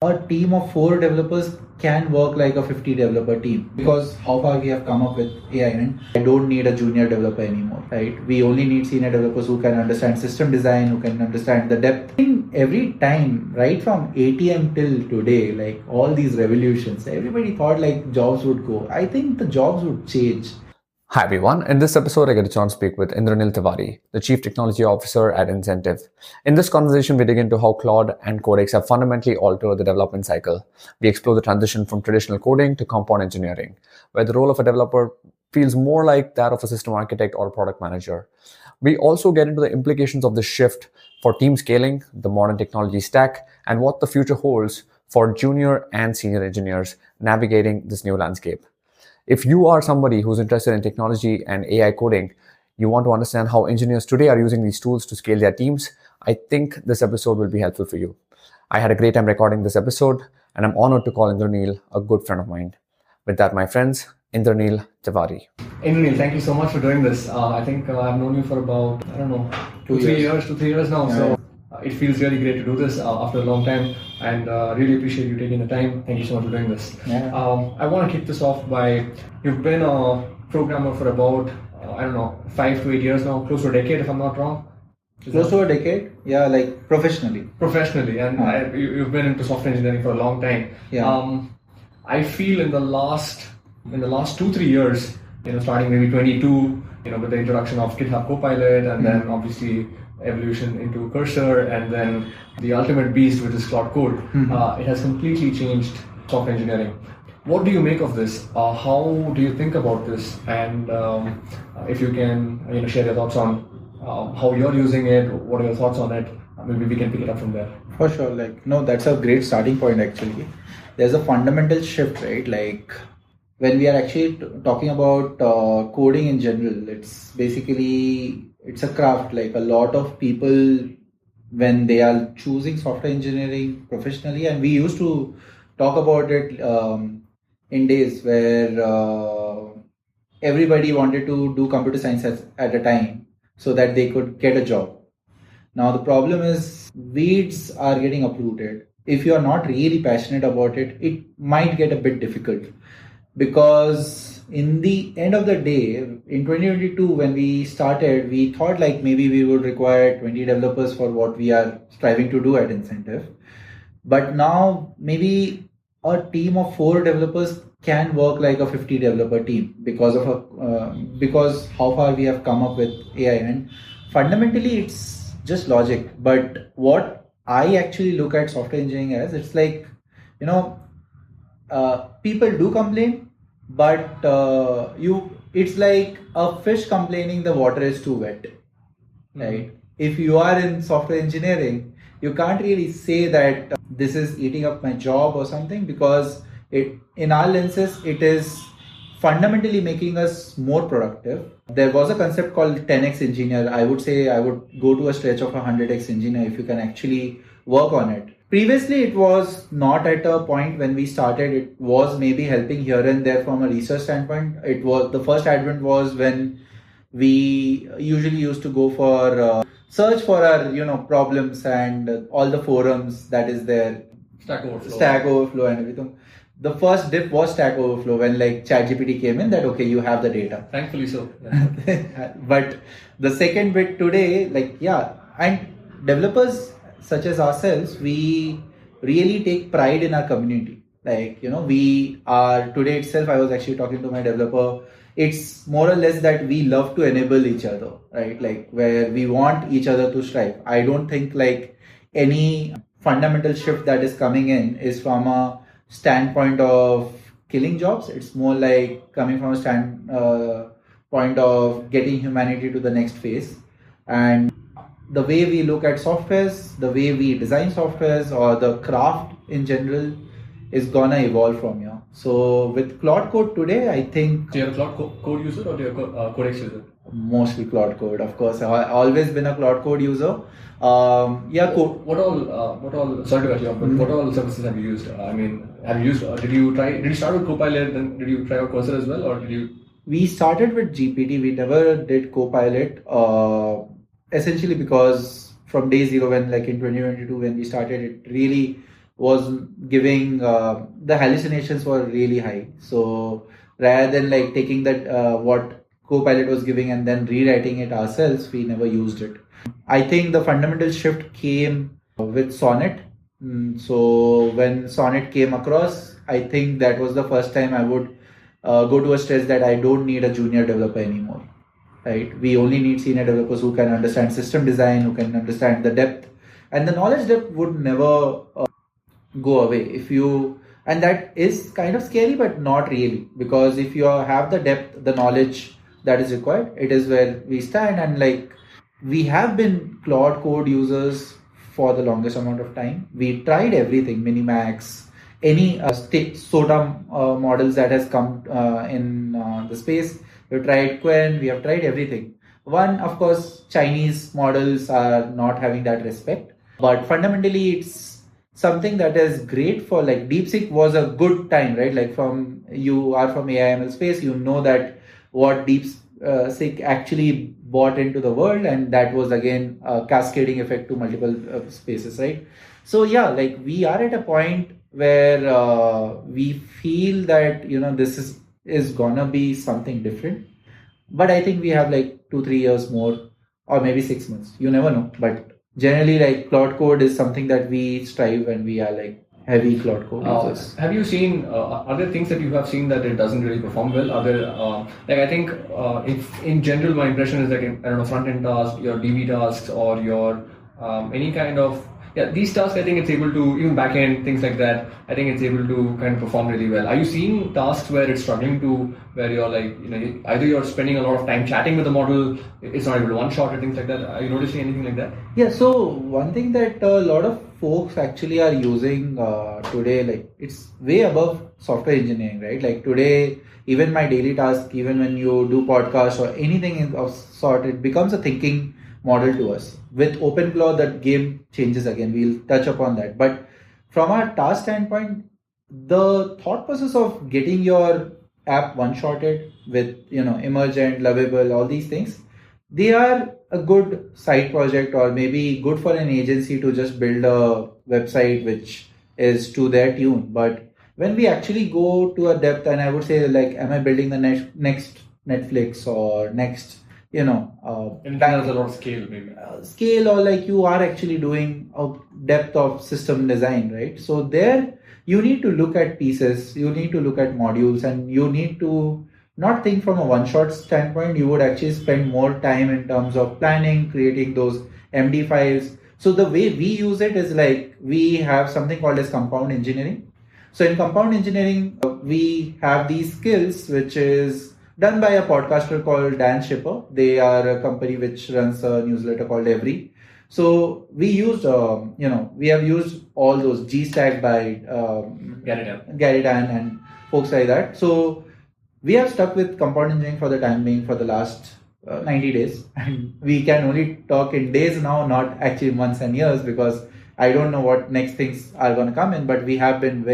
a team of 4 developers can work like a 50 developer team, because how far we have come up with AI, and I don't need a junior developer anymore, right? We only need senior developers who can understand system design, who can understand the depth. In every time, right from ATM till today, like all these revolutions, everybody thought like jobs would go. I think the jobs would change. Hi everyone. In this episode, I get a chance to speak with Indranil Tiwary, the Chief Technology Officer at Incentiv. In this conversation, we dig into how Claude and Codex have fundamentally altered the development cycle. We explore the transition from traditional coding to compound engineering, where the role of a developer feels more like that of a system architect or product manager. We also get into the implications of this shift for team scaling, the modern technology stack, and what the future holds for junior and senior engineers navigating this new landscape. If you are somebody who's interested in technology and AI coding, you want to understand how engineers today are using these tools to scale their teams, I think this episode will be helpful for you. I had a great time recording this episode, and I'm honored to call Indranil a good friend of mine. With that, my friends, Indranil Tiwary. Indranil, thank you so much for doing this. I think I've known you for about, 3 years now. Yeah. It feels really great to do this after a long time, and really appreciate you taking the time. Thank you so much for doing this. Yeah. I want to kick this off by, you've been a programmer for about, 5 to 8 years now, close to a decade if I'm not wrong. Close to a decade, yeah, like professionally. Professionally, and you've been into software engineering for a long time. Yeah. I feel in the last 2-3 years, starting maybe 22, with the introduction of GitHub Copilot, and then obviously evolution into Cursor, and then the ultimate beast, which is Claude Code. It has completely changed software engineering. What do you make of this? How do you think about this? And if you can, share your thoughts on how you're using it. What are your thoughts on it? Maybe we can pick it up from there. For sure. That's a great starting point actually. There's a fundamental shift, right? Like when we are actually talking about coding in general, it's a craft. Like a lot of people, when they are choosing software engineering professionally, and we used to talk about it in days where everybody wanted to do computer science at a time so that they could get a job. Now the problem is weeds are getting uprooted. If you are not really passionate about it, it might get a bit difficult, because in the end of the day, in 2022, when we started, we thought like maybe we would require 20 developers for what we are striving to do at Incentiv. But now maybe a team of 4 developers can work like a 50 developer team because how far we have come up with AI. And fundamentally, it's just logic. But what I actually look at software engineering as, it's like, people do complain, but it's like a fish complaining the water is too wet, right? If you are in software engineering, you can't really say that this is eating up my job or something, because in our lenses, it is fundamentally making us more productive. There was a concept called 10x engineer. I would say I would go to a stretch of 100x engineer if you can actually work on it. Previously, it was not at a point when we started. It was maybe helping here and there from a research standpoint. It was the first advent was when we usually used to go for search for our problems and all the forums that is there. Stack Overflow and everything. The first dip was Stack Overflow when like ChatGPT came in, that okay, you have the data. Thankfully so. Yeah. But the second bit today, and developers such as ourselves, we really take pride in our community. We are today itself, I was actually talking to my developer. It's more or less that we love to enable each other, right? Like where we want each other to strive. I don't think like any fundamental shift that is coming in is from a standpoint of killing jobs. It's more like coming from a standpoint of getting humanity to the next phase. And the way we look at softwares, the way we design softwares, or the craft in general is gonna evolve from here. So with Claude Code today, I think... So you're a Claude Code user or you're a Codex user? Mostly Claude Code, of course. I've always been a Claude Code user. What all? Sorry to cut you off, but what all services have you used? Have you used? Did you start with Copilot? Then did you try out Cursor as well, or did you? We started with GPT. We never did Copilot. Essentially because from day zero, when like in 2022 when we started, it really was giving the hallucinations were really high. So rather than like taking that what Copilot was giving and then rewriting it ourselves, we never used it. I think the fundamental shift came with Sonnet. So when Sonnet came across, I think that was the first time I would go to a stress that I don't need a junior developer anymore. Right? We only need senior developers who can understand system design, who can understand the depth, and the knowledge depth would never go away if you. And that is kind of scary, but not really, because if you have the depth, the knowledge that is required, it is where we stand. And like we have been Claude Code users for the longest amount of time. We tried everything, Minimax, any SOTA models that has come in the space. We've tried Quen, we have tried everything. One, of course, Chinese models are not having that respect, but fundamentally it's something that is great for like DeepSeek was a good time, right? Like from you are from AI/ML space, you know that what DeepSeek actually brought into the world, and that was again a cascading effect to multiple spaces, right? So yeah, like we are at a point where we feel that this is gonna be something different, but I think we have like 2-3 years more, or maybe 6 months. You never know, but generally, like Cloud Code is something that we strive when we are like heavy Cloud Code users. Have you seen, are there things that you have seen that it doesn't really perform well? Are there, like I think if in general, my impression is that in, I don't know, front-end tasks, your DB tasks, or your any kind of, these tasks, I think it's able to, even back-end, things like that, I think it's able to kind of perform really well. Are you seeing tasks where it's struggling to, where you're like, either you're spending a lot of time chatting with the model, it's not able to one-shot or things like that? Are you noticing anything like that? Yeah, so one thing that a lot of folks actually are using today, like it's way above software engineering, right? Like today, even my daily task, even when you do podcasts or anything of sort, it becomes a thinking model to us. With OpenClaw, that game changes again. We'll touch upon that. But from our task standpoint, the thought process of getting your app one-shotted with emergent, lovable, all these things, they are a good side project, or maybe good for an agency to just build a website which is to their tune. But when we actually go to a depth, and I would say like, am I building the next Netflix or next and that has a lot of scale, maybe scale, or like you are actually doing a depth of system design, right? So there you need to look at pieces, you need to look at modules, and you need to not think from a one-shot standpoint. You would actually spend more time in terms of planning, creating those MD files. So the way we use it is like we have something called as compound engineering. So in compound engineering, we have these skills, which is done by a podcaster called Dan Shipper. They are a company which runs a newsletter called Every. So we used, we have used all those GStack by Gary Dan and folks like that. So we have stuck with compound engineering for the time being for the last 90 days. And we can only talk in days now, not actually months and years, because I don't know what next things are going to come in. But we have been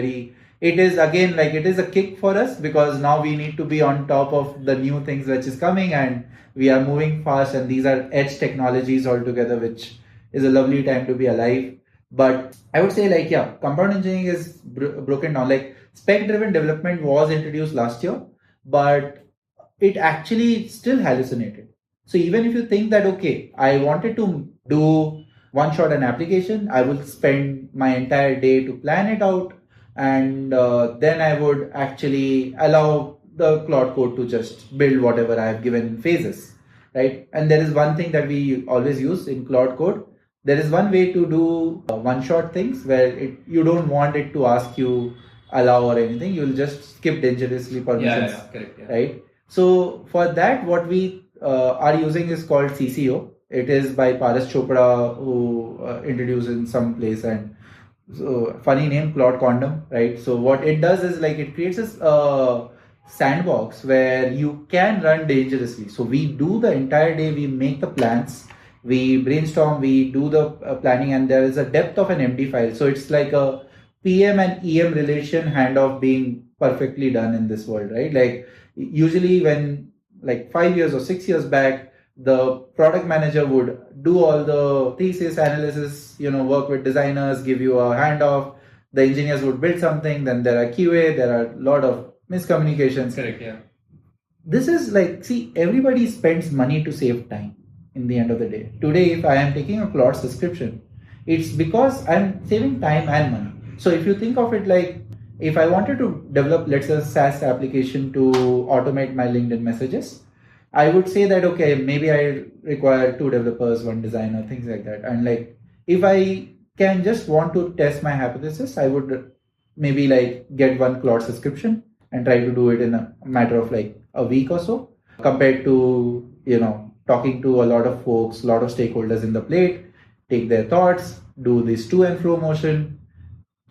it is again like it is a kick for us, because now we need to be on top of the new things which is coming, and we are moving fast, and these are edge technologies altogether, which is a lovely time to be alive. But I would say like, compound engineering is broken down. Like spec driven development was introduced last year, but it actually still hallucinated. So even if you think that, okay, I wanted to do one shot an application, I will spend my entire day to plan it out, and then I would actually allow the Claude Code to just build whatever I have given in phases, right? And there is one thing that we always use in Claude Code. There is one way to do one-shot things where you don't want it to ask you allow or anything. You'll just skip dangerously permissions, correct, right? So for that, what we are using is called CCO. It is by Paras Chopra, who introduced in some place, and so funny name, Claude Condom, right? So what it does is like it creates a sandbox where you can run dangerously. So we do the entire day, we make the plans, we brainstorm, we do the planning, and there is a depth of an MD file. So it's like a PM and EM relation handoff being perfectly done in this world, right? Like usually when like 5 years or 6 years back, the product manager would do all the thesis analysis, work with designers, give you a handoff, the engineers would build something, then there are QA, there are a lot of miscommunications. Correct, yeah. This is like, see, everybody spends money to save time in the end of the day. Today, if I am taking a Claude subscription, it's because I'm saving time and money. So if you think of it like, if I wanted to develop, let's say, a SaaS application to automate my LinkedIn messages, I would say that, okay, maybe I require 2 developers, 1 designer, things like that. And like, if I can just want to test my hypothesis, I would maybe like get 1 Claude subscription and try to do it in a matter of like a week or so, compared to, talking to a lot of folks, a lot of stakeholders in the plate, take their thoughts, do this to and fro motion.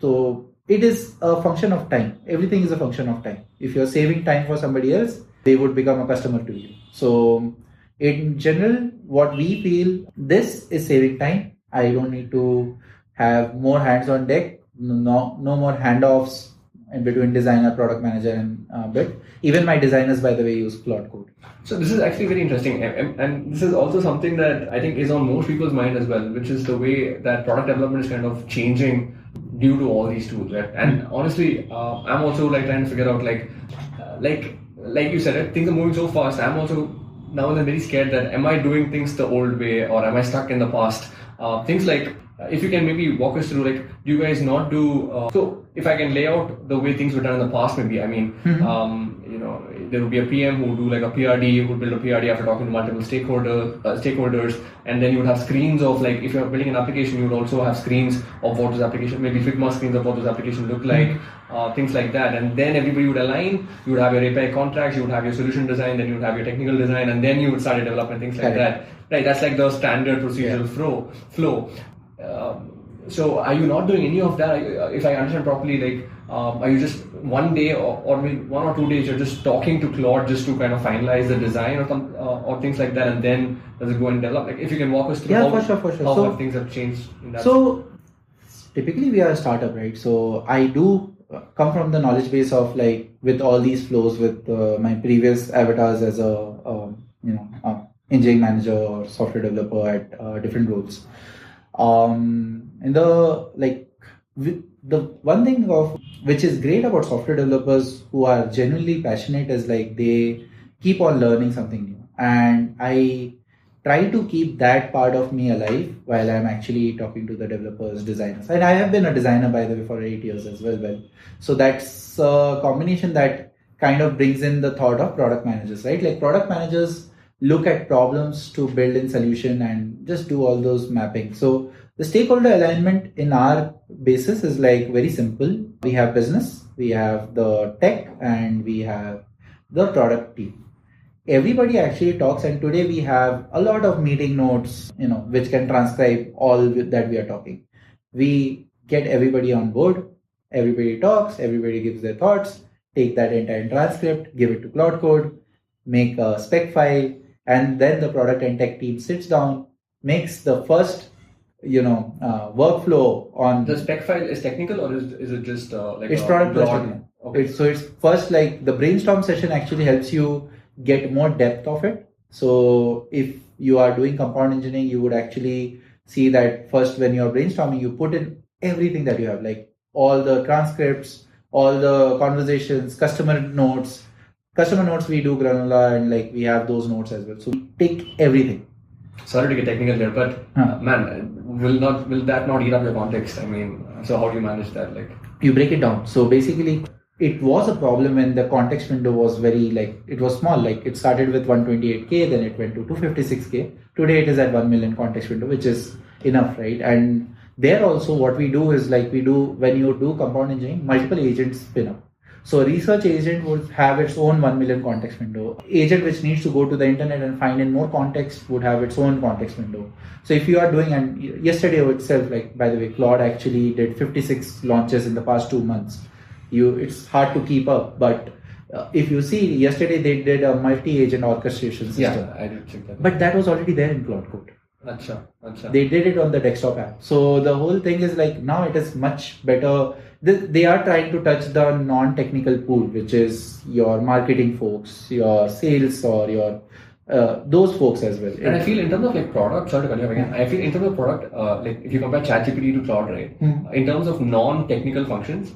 So it is a function of time. Everything is a function of time. If you're saving time for somebody else, they would become a customer to you. So in general, what we feel, this is saving time. I don't need to have more hands on deck, no more handoffs in between designer, product manager, and bit. Even my designers, by the way, use Claude Code. So this is actually very interesting, and this is also something that I think is on most people's mind as well, which is the way that product development is kind of changing due to all these tools, right? And honestly, I'm also like trying to figure out like you said, things are moving so fast. I'm also now and then very scared that am I doing things the old way or am I stuck in the past? Things like, if you can maybe walk us through, like, do you guys not do, so if I can lay out the way things were done in the past, maybe, I mean, there would be a PM who would do like a PRD, who would build a PRD after talking to multiple stakeholders, and then you would have screens of, like, if you're building an application, you would also have screens of what this application, maybe Figma screens of what this application look like, things like that, and then everybody would align, you would have your API contracts, you would have your solution design, then you would have your technical design, and then you would start your development, things like that. Right, that's like the standard procedural flow. So are you not doing any of that? If I understand properly, like, are you just one day or maybe 1 or 2 days, you're just talking to Claude just to kind of finalize the design or things like that, and then does it go and develop? Like, if you can walk us through for sure. How things have changed in that. So typically we are a startup, right? So I do come from the knowledge base of, like, with all these flows with my previous avatars as a engineering manager or software developer at different roles. The one thing of which is great about software developers who are genuinely passionate is, like, they keep on learning something new, and I try to keep that part of me alive while I'm actually talking to the developers, designers. And I have been a designer, by the way, for 8 years as well. So that's a combination that kind of brings in the thought of product managers, right? Like, product managers look at problems to build in solution and just do all those mapping. So the stakeholder alignment in our basis is, like, very simple. We have business, we have the tech, and we have the product team. Everybody actually talks, and today we have a lot of meeting notes, which can transcribe all that we are talking. We get everybody on board, everybody talks, everybody gives their thoughts, take that entire transcript, give it to Claude Code, make a spec file, and then the product and tech team sits down, makes the first workflow on. The spec file is technical, or is it just like it's product broad? Okay. So it's first, like, the brainstorm session actually helps you get more depth of it. So if you are doing compound engineering, you would actually see that first when you're brainstorming, you put in everything that you have, like all the transcripts, all the conversations, customer notes. Customer notes we do granular, and like we have those notes as well. So we take everything. Sorry to get technical here, but will that not eat up your context? I mean, so how do you manage that? Like, you break it down. So basically, it was a problem when the context window was very, like, it was small. Like, it started with 128K, then it went to 256K. Today it is at 1 million context window, which is enough, right? And there also what we do is, like, when you do compound engineering, multiple agents spin up. So a research agent would have its own 1 million context window. Agent which needs to go to the internet and find in more context would have its own context window. So if you are doing, and yesterday itself, like, by the way, Claude actually did 56 launches in the past 2 months. It's hard to keep up, but if you see, yesterday they did a multi-agent orchestration system. Yeah, I did check that. But that was already there in Claude Code. Achha. They did it on the desktop app. So the whole thing is, like, now it is much better. They are trying to touch the non-technical pool, which is your marketing folks, your sales, or your those folks as well. And I feel in terms of like product, sorry to cut you off again. I feel in terms of product, like if you compare ChatGPT to Claude, right? In terms of non-technical functions,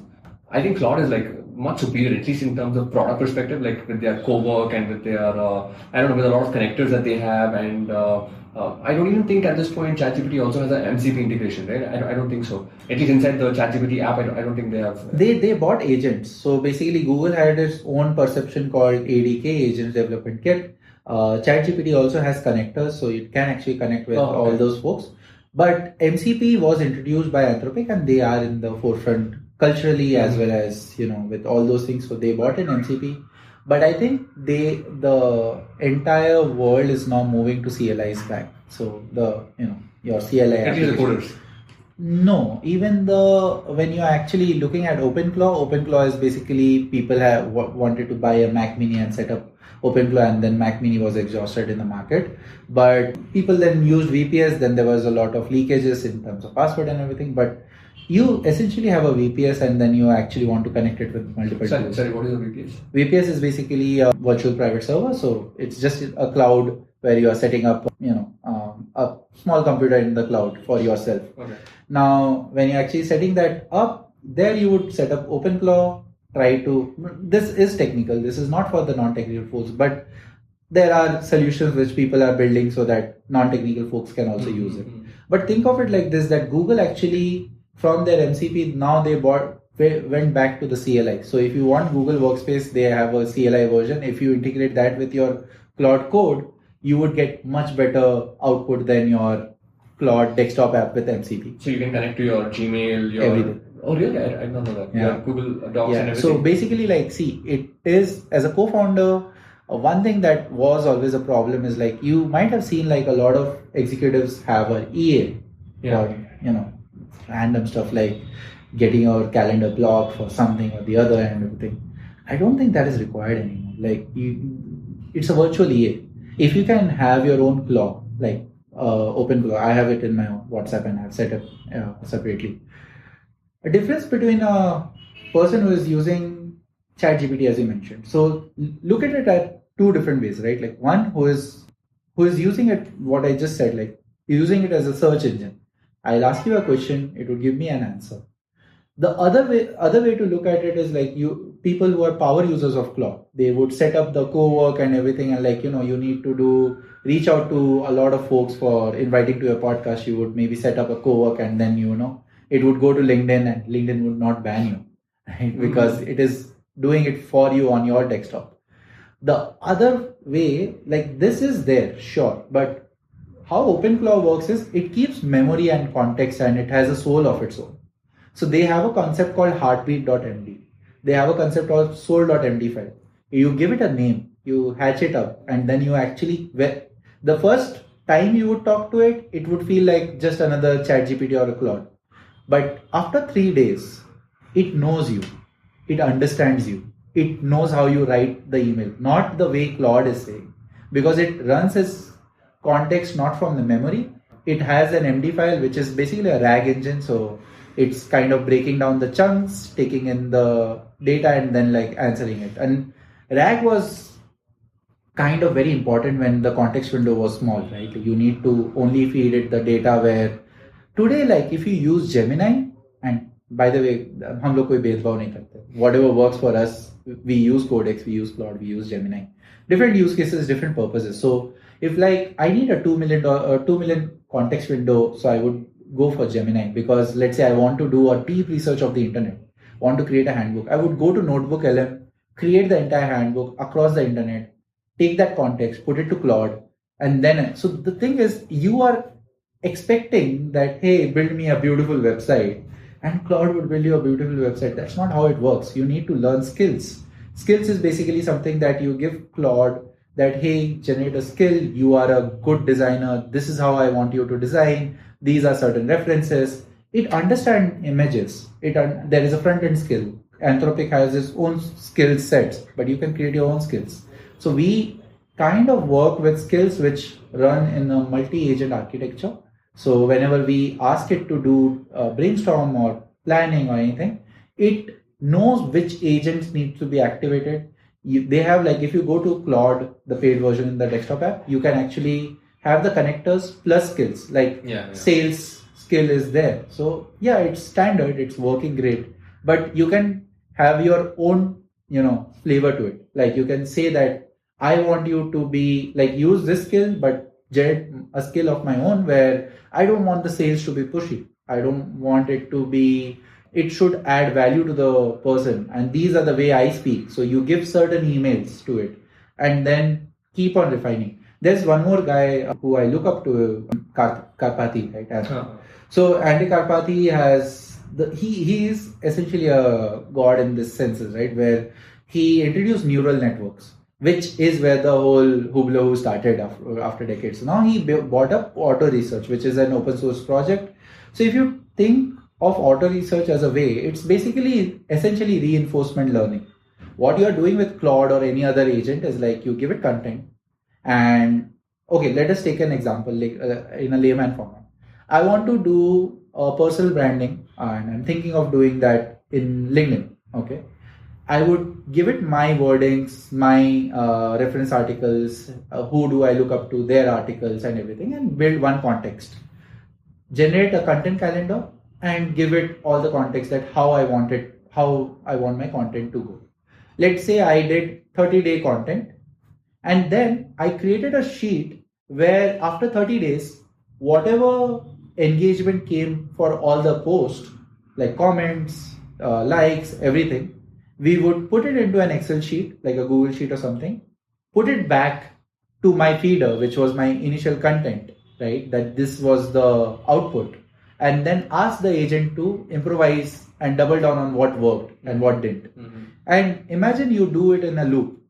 I think Claude is like much superior, at least in terms of product perspective, like with their co-work and with their, I don't know, with a lot of connectors that they have. And I don't even think at this point ChatGPT also has an MCP integration, right? I don't think so. At least inside the ChatGPT app, I don't think they have. They bought agents. So basically, Google had its own perception called ADK, Agents Development Kit. ChatGPT also has connectors, so it can actually connect with all those folks. But MCP was introduced by Anthropic, and they are in the forefront culturally as well as with all those things. So they bought an MCP. But I think the entire world is now moving to CLI stack. So your CLI. At least the coders. No, even when you're actually looking at OpenClaw is basically people have wanted to buy a Mac Mini and set up OpenClaw, and then Mac Mini was exhausted in the market. But people then used VPS. Then there was a lot of leakages in terms of password and everything. But you essentially have a VPS, and then you actually want to connect it with multiple tools. Sorry, what is a VPS? VPS is basically a virtual private server. So it's just a cloud where you are setting up, a small computer in the cloud for yourself. Okay. Now, when you're actually setting that up, there you would set up OpenClaw. This is technical. This is not for the non-technical folks, but there are solutions which people are building so that non-technical folks can also use it. But think of it like this: that Google actually, from their MCP, now they went back to the CLI. So if you want Google Workspace, they have a CLI version. If you integrate that with your Claude code, you would get much better output than your Claude desktop app with MCP. So you can connect to your Gmail, your everything. Oh really? I didn't know that. Yeah. Your Google Docs and everything. So basically, it is, as a co-founder, one thing that was always a problem is you might have seen a lot of executives have an EA or random stuff like getting your calendar blocked for something or the other and everything. I don't think that is required anymore. It's a virtual EA. If you can have your own claw, OpenClaw, I have it in my WhatsApp and I've set it separately. A difference between a person who is using ChatGPT, as you mentioned. So look at it at two different ways, right? One who is using it, what I just said, using it as a search engine. I'll ask you a question, it will give me an answer. The other way to look at it is people who are power users of Claude. They would set up the co-work and everything, and you need to reach out to a lot of folks for inviting to your podcast. You would maybe set up a co-work, and then it would go to LinkedIn, and LinkedIn would not ban you, right? Because it is doing it for you on your desktop. The other way, this is there, sure, but how OpenClaw works is it keeps memory and context, and it has a soul of its own. So they have a concept called heartbeat.md. They have a concept called soul.md file. You give it a name, you hatch it up, and then you actually, the first time you would talk to it, it would feel like just another ChatGPT or a Claude. But after 3 days, it knows you, it understands you, it knows how you write the email, not the way Claude is saying, because it runs its context not from the memory. It has an MD file, which is basically a RAG engine. So it's kind of breaking down the chunks, taking in the data, and then answering it. And RAG was kind of very important when the context window was small, right? You need to only feed it the data where today, if you use Gemini, and by the way, hum log koi bhedbhav nahi karte. Whatever works for us, we use Codex, we use Claude, we use Gemini. Different use cases, different purposes. So if I need a 2 million context window, so I would go for Gemini, because let's say I want to do a deep research of the internet, want to create a handbook. I would go to Notebook LM, create the entire handbook across the internet, take that context, put it to Claude, and then, so the thing is, you are expecting that, hey, build me a beautiful website, and Claude would build you a beautiful website. That's not how it works. You need to learn skills. Skills is basically something that you give Claude that, hey, generate a skill. You are a good designer. This is how I want you to design. These are certain references. It understands images. There is a front-end skill. Anthropic has its own skill sets, but you can create your own skills. So we kind of work with skills which run in a multi-agent architecture. So whenever we ask it to do brainstorm or planning or anything, it knows which agents need to be activated. they have like, if you go to Claude, the paid version in the desktop app, you can actually have the connectors plus skills, like sales skill is there. So yeah, it's standard, it's working great, but you can have your own, flavor to it. Like you can say that I want you to be like, use this skill, but generate a skill of my own where I don't want the sales to be pushy. I don't want it to be, it should add value to the person. And these are the way I speak. So you give certain emails to it and then keep on refining. There's one more guy who I look up to, Karpathy, right? So Andy Karpathy has, he is essentially a god in this senses, right? Where he introduced neural networks, which is where the whole hublo started after decades. Now he bought up Auto Research, which is an open source project. So if you think of Auto Research as a way, it's basically essentially reinforcement learning. What you are doing with Claude or any other agent is like, you give it content and, okay, let us take an example like in a layman format. I want to do personal branding and I'm thinking of doing that in LinkedIn. Okay. I would give it my wordings, my reference articles, who do I look up to, their articles and everything, and build one context. Generate a content calendar and give it all the context that how I want my content to go. Let's say I did 30-day content and then I created a sheet where after 30 days, whatever engagement came for all the posts, like comments, likes, everything, we would put it into an Excel sheet, like a Google sheet or something, put it back to my feeder, which was my initial content, right? That this was the output. And then ask the agent to improvise and double down on what worked and what didn't. Mm-hmm. And imagine you do it in a loop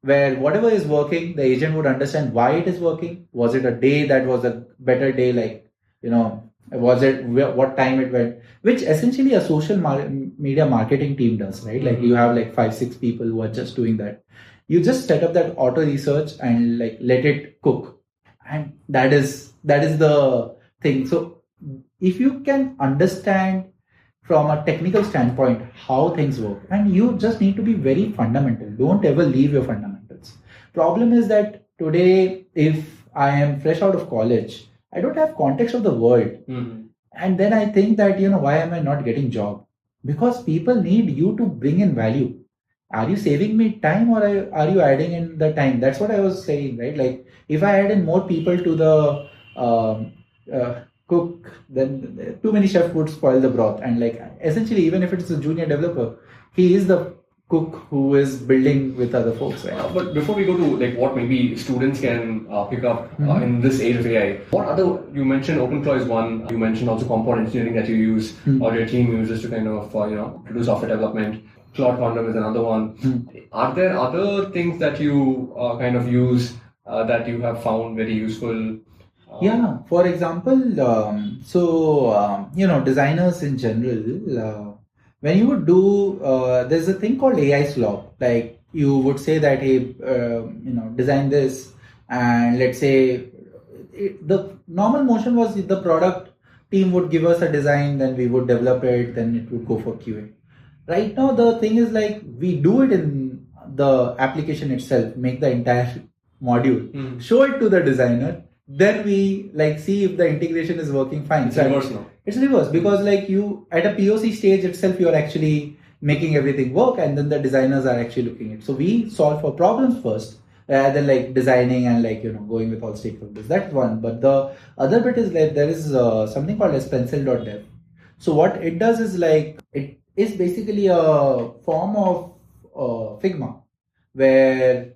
where whatever is working, the agent would understand why it is working. Was it a day that was a better day? Like, was it what time it went, which essentially a social media marketing team does, right? Like you have like 5-6 people who are just doing that. You just set up that Auto Research and like let it cook, and that is the thing. So if you can understand from a technical standpoint how things work, and you just need to be very fundamental, don't ever leave your fundamentals. Problem is that today, if I am fresh out of college, I don't have context of the world. Mm-hmm. And then I think that, why am I not getting job? Because people need you to bring in value. Are you saving me time or are you adding in the time? That's what I was saying, right? Like if I add in more people to the cook, then too many chefs would spoil the broth. And like essentially, even if it's a junior developer, he is the cook who is building with other folks, right? But before we go to like what maybe students can pick up in this age of AI, what other, you mentioned OpenClaw is one, you mentioned also compound engineering that you use or your team uses to kind of to do software development. Cloud Quantum is another one. Are there other things that you kind of use that you have found very useful? Yeah, for example, designers in general, when you would do, there's a thing called AI slop. Like you would say that, hey, design this, and let's say the normal motion was the product team would give us a design, then we would develop it, then it would go for QA. Right now, the thing is like we do it in the application itself, make the entire module, show it to the designer, then we like see if the integration is working fine. It's reverse now. It's reverse because like you at a POC stage itself, you are actually making everything work, and then the designers are actually looking at it. So we solve for problems first, rather than like designing and like going with all stakeholders. That's one. But the other bit is like there is something called as pencil.dev. So what it does is like it is basically a form of Figma where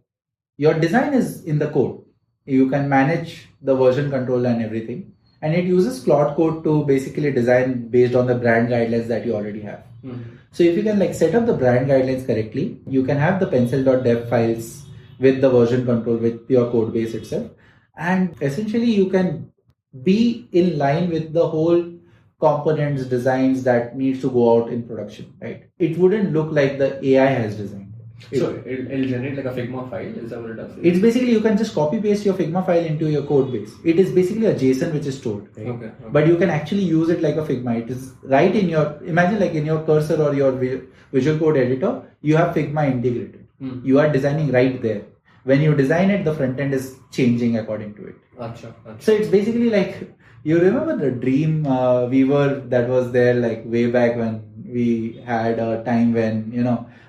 your design is in the code. You can manage the version control and everything. And it uses Claude Code to basically design based on the brand guidelines that you already have. Mm-hmm. So if you can like set up the brand guidelines correctly, you can have the pencil.dev files with the version control with your code base itself. And essentially you can be in line with the whole components, designs that needs to go out in production, right? It wouldn't look like the AI has designed. So it'll generate like a Figma file? Is that what it does? It's basically you can just copy paste your Figma file into your code base. It is basically a JSON which is stored, right? Okay. But you can actually use it like a Figma. It is right in your, imagine like in your cursor or your visual code editor, you have Figma integrated. You are designing right there. When you design it, the front end is changing according to it. Achha. So it's basically like, you remember the dream weaver that was there like way back when we had a time when,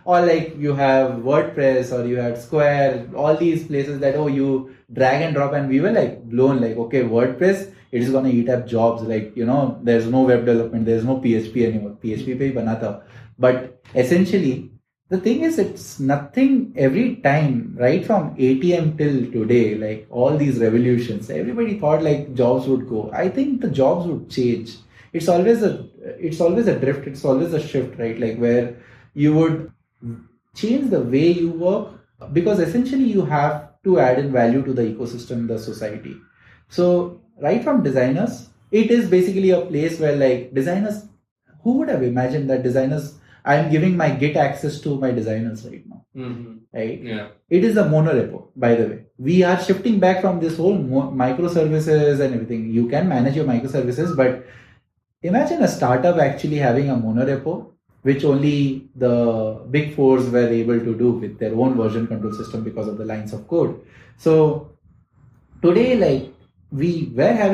or like you have WordPress or you had Square, all these places that, oh, you drag and drop, and we were like blown, like, okay, WordPress, it is going to eat up jobs. Like, there's no web development, there's no PHP anymore. PHP pe hi bana tha. But essentially, the thing is, it's nothing every time, right from ATM till today, like all these revolutions, everybody thought like jobs would go. I think the jobs would change. It's always a drift, it's always a shift, right? Like where you would change the way you work, because essentially you have to add in value to the ecosystem, the society. So right from designers, it is basically a place where like designers, who would have imagined that designers, I'm giving my Git access to my designers right now, right? Yeah. It is a monorepo, by the way. We are shifting back from this whole microservices and everything. You can manage your microservices, but imagine a startup actually having a monorepo, which only the big fours were able to do with their own version control system because of the lines of code. So today, like we have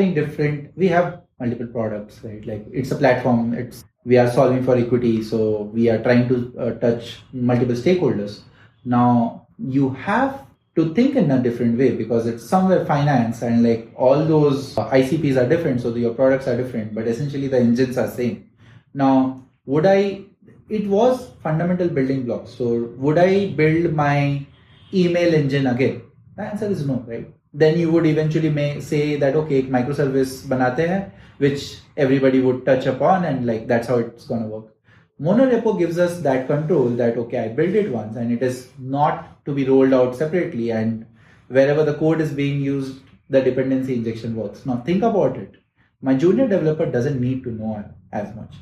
multiple products, right? Like it's a platform, we are solving for equity, so we are trying to touch multiple stakeholders. Now you have to think in a different way, because it's somewhere finance, and like all those ICPs are different, so your products are different, but essentially the engines are same. Now it was fundamental building blocks. So would I build my email engine again? The answer is no, right? Then you would eventually say that, okay, microservice banate hai, which everybody would touch upon, and like that's how it's going to work. Monorepo gives us that control that, okay, I built it once and it is not to be rolled out separately, and wherever the code is being used, the dependency injection works. Now think about it. My junior developer doesn't need to know as much,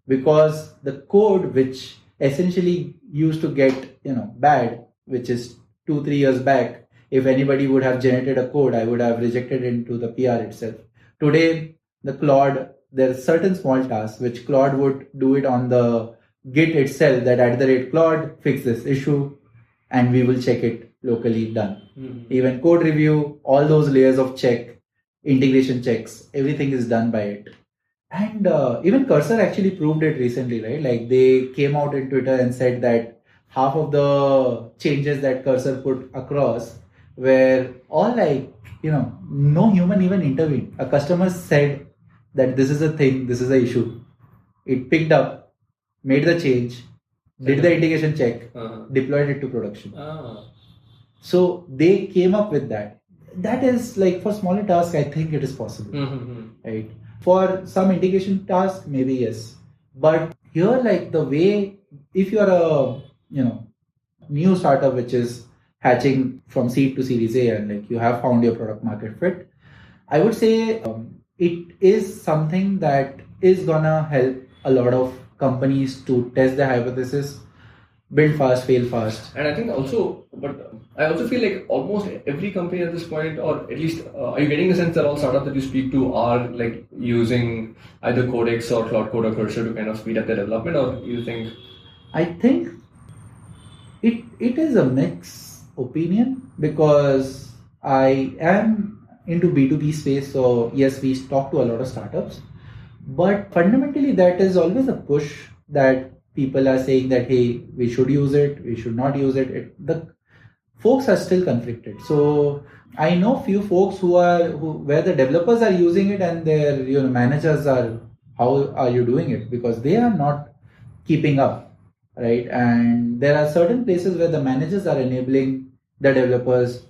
because the code which essentially used to get bad, which is 2-3 years back, if anybody would have generated a code, I would have rejected it into the PR itself. Today, the Claude, there are certain small tasks which Claude would do it on the Git itself, that @Claude, fix this issue, and we will check it locally, done. Even code review, all those layers of check, integration checks, everything is done by it. And even Cursor actually proved it recently, right? Like they came out in Twitter and said that half of the changes that Cursor put across were all like, no human even intervened. A customer said that this is a thing, this is the issue. It picked up, made the change, did the integration check, deployed it to production. So they came up with that. That is like, for smaller tasks, I think it is possible, right? For some integration tasks, maybe yes. But here, like the way, if you're a new startup which is hatching from seed to Series A, and like you have found your product market fit, I would say it is something that is gonna help a lot of companies to test their hypothesis, build fast, fail fast. And I think also, but I also feel like almost every company at this point, or at least are you getting the sense that all startups that you speak to are like using either Codex or Cloud Code or Cursor to kind of speed up their development, or you think? I think it is a mixed opinion, because I am into B2B space, so yes, we talk to a lot of startups, but fundamentally that is always a push that people are saying that, hey, we should use it, we should not use it. The folks are still conflicted. So I know few folks where the developers are using it and their managers are, how are you doing it? Because they are not keeping up, right? And there are certain places where the managers are enabling the developers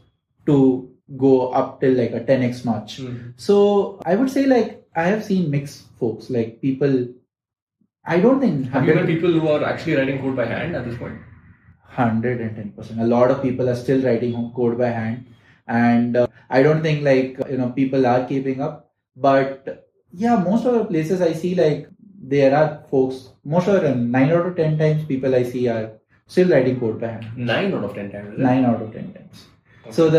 to go up till like a 10x notch. So I would say, like, I have seen mixed folks, like people. I don't think. Have you met people who are actually writing code by hand at this point? 110%. A lot of people are still writing code by hand, and I don't think like people are keeping up. But yeah, most of the places I see, like there are folks. Most of them, 9 out of 10 times, people I see are still writing code by hand. 9 out of 10 times. 9 out of 10 times. Okay. So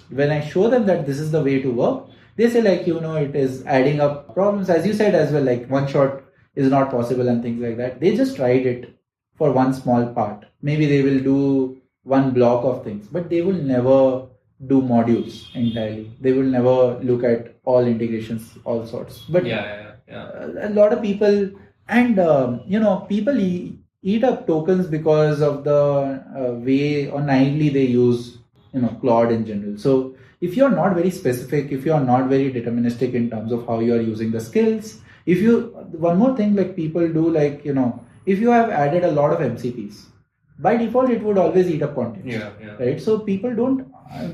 when I show them that this is the way to work, they say like it is adding up problems, as you said as well. Like one shot is not possible and things like that. They just tried it for one small part. Maybe they will do one block of things, but they will never do modules entirely. They will never look at all integrations, all sorts. But a lot of people, and people eat up tokens because of the way or naively they use Claude in general. So if you're not very specific, if you're not very deterministic in terms of how you are using the skills, one more thing like people do, like if you have added a lot of MCPs, by default it would always eat up context, right? So people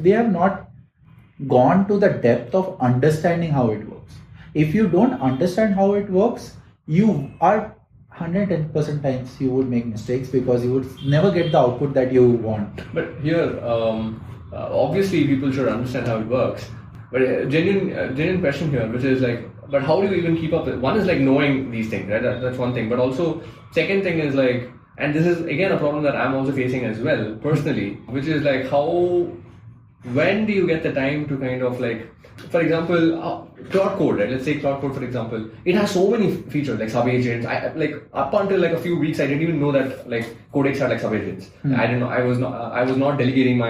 they have not gone to the depth of understanding how it works. If you don't understand how it works, you are 110% times you would make mistakes because you would never get the output that you want. But here, obviously people should understand how it works. But genuine question here, which is like, but how do you even keep up with? One is like knowing these things, right? That's one thing. But also, second thing is like, and this is again a problem that I'm also facing as well personally, which is like when do you get the time to kind of like, for example, Cloud Code, right? Let's say Cloud Code, for example, it has so many features like sub-agents. Like up until like a few weeks, I didn't even know that like Codex had like sub-agents. I didn't know. I was not delegating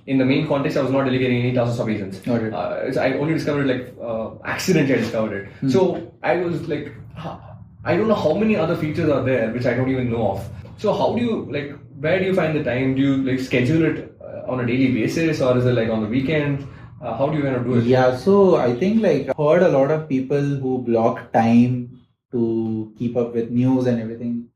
in the main context, I was not delegating any tasks of sub-agents. I only discovered like accidentally I discovered it. So I was like, I don't know how many other features are there which I don't even know of. So how do you like, where do you find the time? Do you like schedule it on a daily basis, or is it like on the weekend? How do you kind of do it? Yeah, so I think like I heard a lot of people who block time to keep up with news and everything.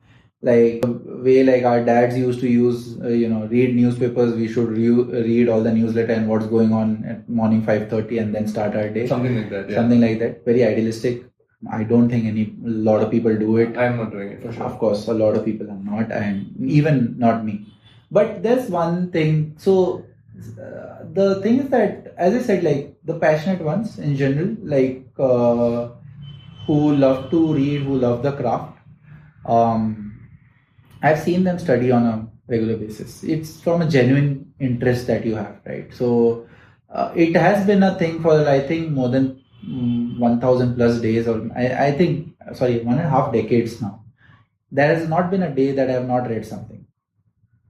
Like the way like our dads used to use, read newspapers. We should read all the newsletter and what's going on at morning 5:30 and then start our day. Something like that. Yeah. Something like that. Very idealistic. I don't think a lot of people do it. I'm not doing it for sure. Of course, a lot of people are not, and even not me. But there's one thing. So the thing is that, as I said, like the passionate ones in general, like who love to read, who love the craft, I've seen them study on a regular basis. It's from a genuine interest that you have, right? So it has been a thing for, I think, more than 1,000 plus days, or I think, 1.5 decades now. There has not been a day that I have not read something.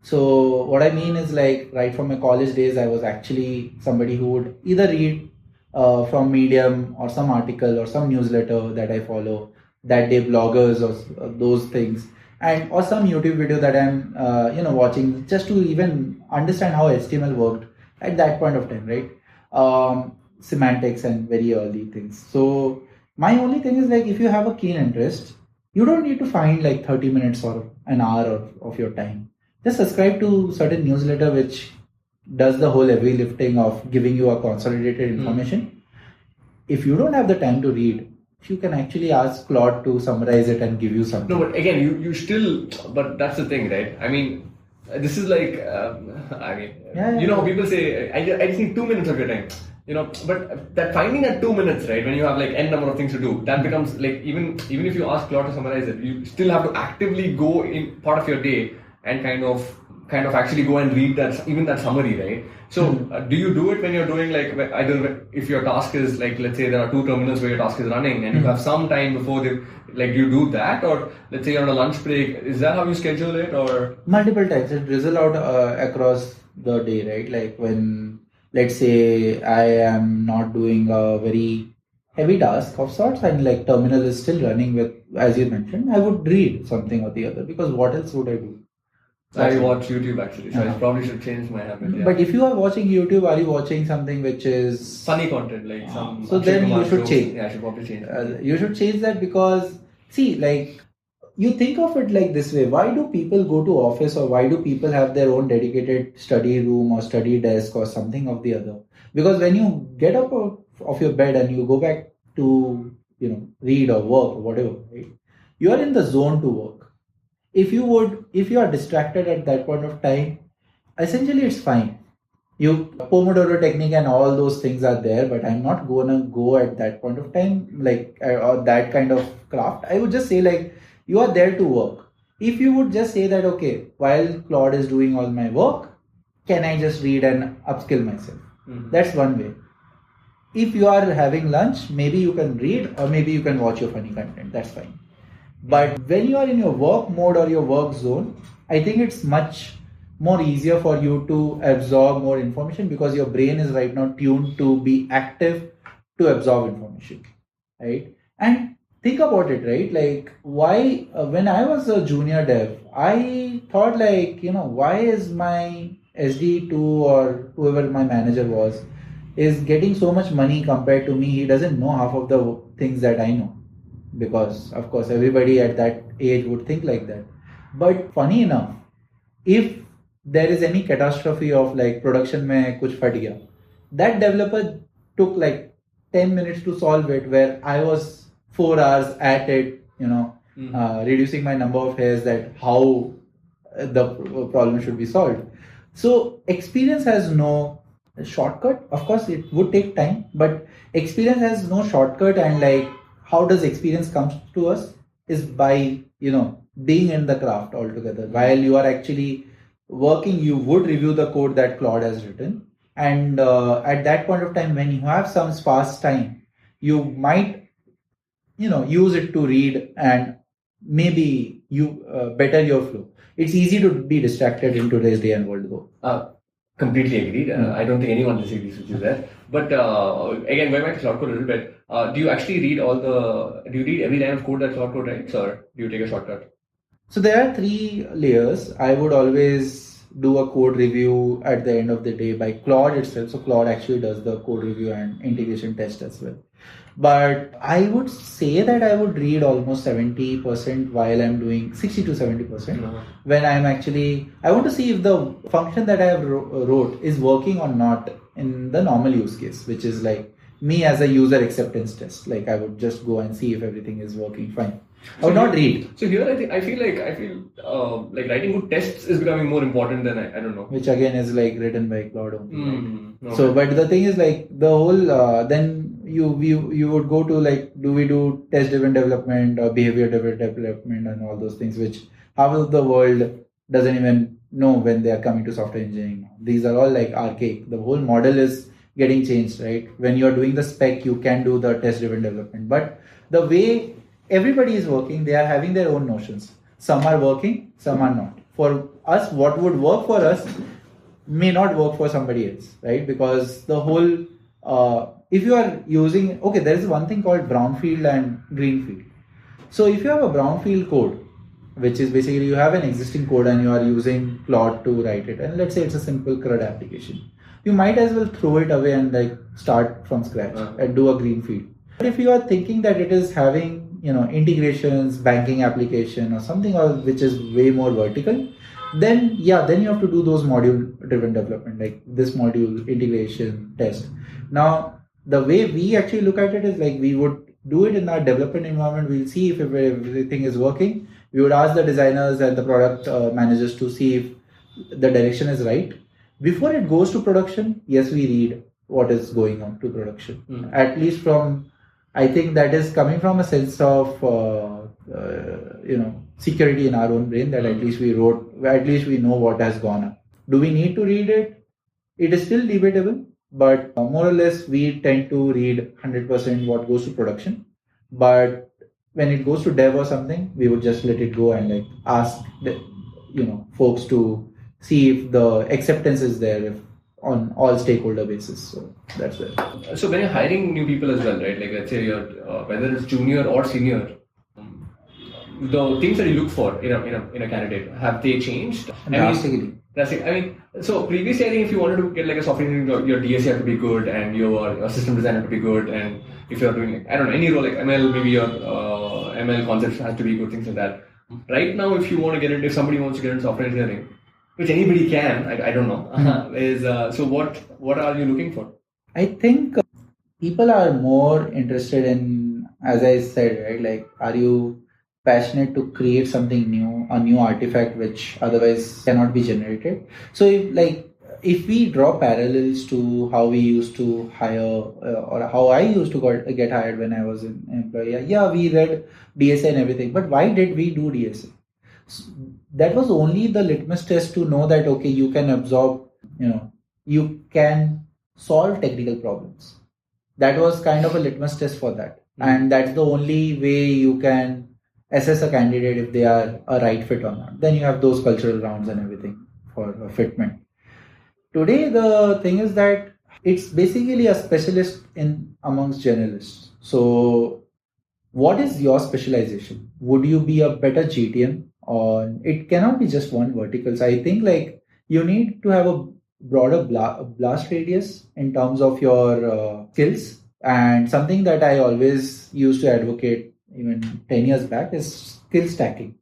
So what I mean is like right from my college days, I was actually somebody who would either read from Medium or some article or some newsletter that I follow, that day bloggers or those things, and or some YouTube video that I'm watching just to even understand how HTML worked at that point of time, right? Semantics and very early things. So my only thing is like, if you have a keen interest, you don't need to find like 30 minutes or an hour of your time. Just subscribe to certain newsletter which does the whole heavy lifting of giving you a consolidated information. If you don't have the time to read, you can actually ask Claude to summarize it and give you something. No, but again, you still, but that's the thing, right? I mean, this is like, people say, I just need 2 minutes of your time. But that finding that 2 minutes, right, when you have like n number of things to do, that becomes like, even if you ask Claude to summarize it, you still have to actively go in part of your day and kind of actually go and read that summary, right? So do you do it when you're doing like, either if your task is like, let's say there are 2 terminals where your task is running and you have some time before like you do that, or let's say you're on a lunch break, is that how you schedule it? Or multiple times it drizzle out across the day, right? Like when, let's say I am not doing a very heavy task of sorts and like terminal is still running with, as you mentioned, I would read something or the other, because what else would I do? I watch YouTube actually, so I probably should change my habit. Yeah. But if you are watching YouTube, are you watching something which is funny content, like some? So then you should change. Yeah, I should probably change. You should change that, because see, like you think of it like this way: why do people go to office, or why do people have their own dedicated study room or study desk or something of the other? Because when you get up of your bed and you go back to read or work or whatever, right? You are in the zone to work. If you are distracted at that point of time, essentially it's fine. Pomodoro technique and all those things are there, but I'm not gonna go at that point of time, like, or that kind of craft. I would just say like, you are there to work. If you would just say that, okay, while Claude is doing all my work, can I just read and upskill myself? That's one way. If you are having lunch, maybe you can read, or maybe you can watch your funny content. That's fine. But when you are in your work mode or your work zone, I think it's much more easier for you to absorb more information because your brain is right now tuned to be active to absorb information, right? And think about it, right? Like, why, when I was a junior dev, I thought, like, why is my SD2 or whoever my manager was is getting so much money compared to me? He doesn't know half of the things that I know, because of course everybody at that age would think like that. But funny enough, if there is any catastrophe of like production mein kuch phat gaya, that developer took like 10 minutes to solve it, where I was 4 hours at it, reducing my number of hairs, that how the problem should be solved. So experience has no shortcut. Of course, it would take time, but experience has no shortcut. And like, how does experience comes to us is by being in the craft altogether. While you are actually working, you would review the code that Claude has written, and at that point of time, when you have some sparse time, you might use it to read, and maybe you better your flow. It's easy to be distracted in today's day and world, though. Completely agreed. I don't think anyone disagrees with you there. But again, going back to Cloud Code a little bit, do you actually read do you read every line of code that Cloud Code writes, or do you take a shortcut? So there are 3 layers. I would always do a code review at the end of the day by Claude itself. So Claude actually does the code review and integration test as well. But I would say that I would read almost 70% while I'm doing 60 to 70%. When I'm actually, I want to see if the function that I have wrote is working or not in the normal use case, which is like me as a user acceptance test. Like, I would just go and see if everything is working fine. I would not read. So here I feel like writing good tests is becoming more important than I don't know. Which again is like written by Claude only. Right? So, but the thing is, like, the whole then you would go to like, do we do test driven development or behavior driven development and all those things, which half of the world doesn't even know when they are coming to software engineering. These are all like archaic. The whole model is getting changed, right? When you are doing the spec, you can do the test driven development, but the way everybody is working, they are having their own notions. Some are working, some are not. For us, what would work for us may not work for somebody else, right? Because the whole, if you are using, okay, there is one thing called brownfield and greenfield. So if you have a brownfield code, which is basically you have an existing code and you are using Claude to write it, and let's say it's a simple CRUD application, you might as well throw it away and like start from scratch and do a greenfield. But if you are thinking that it is having integrations, banking application or something which is way more vertical, then you have to do those module driven development, like this module integration test. Now, the way we actually look at it is like, we would do it in our development environment. We'll see if everything is working. We would ask the designers and the product managers to see if the direction is right. Before it goes to production, yes, we read what is going on to production. At least from, I think that is coming from a sense of security in our own brain, that at least we know what has gone up. Do we need to read it? It is still debatable, but more or less we tend to read 100% what goes to production. But when it goes to dev or something, we would just let it go and like ask the, folks to see if the acceptance is there, on all stakeholder basis. So that's where. So when you're hiring new people as well, right? Like, let's say you're whether it's junior or senior, the things that you look for in a candidate, have they changed? Drastically. I mean, so previously, I think if you wanted to get like a software engineer, your DSC had to be good, and your system designer to be good, and if you're doing like, I don't know, any role like ML, maybe your ML concepts has to be good, things like that. Right now, if somebody wants to get into software engineering, which anybody can, I don't know, is so what are you looking for? I think people are more interested in, as I said, right? Like, are you passionate to create something new, a new artifact which otherwise cannot be generated? So if we draw parallels to how we used to hire or how I used to get hired when I was an employee, we read DSA and everything, but why did we do DSA? So that was only the litmus test to know that, okay, you can absorb, you can solve technical problems. That was kind of a litmus test for that. And that's the only way you can assess a candidate if they are a right fit or not. Then you have those cultural rounds and everything for a fitment. Today, the thing is that it's basically a specialist in amongst generalists. So, what is your specialization? Would you be a better GTM, or it cannot be just one vertical? So, I think like you need to have a broader blast radius in terms of your skills. And something that I always used to advocate even 10 years back is skill stacking.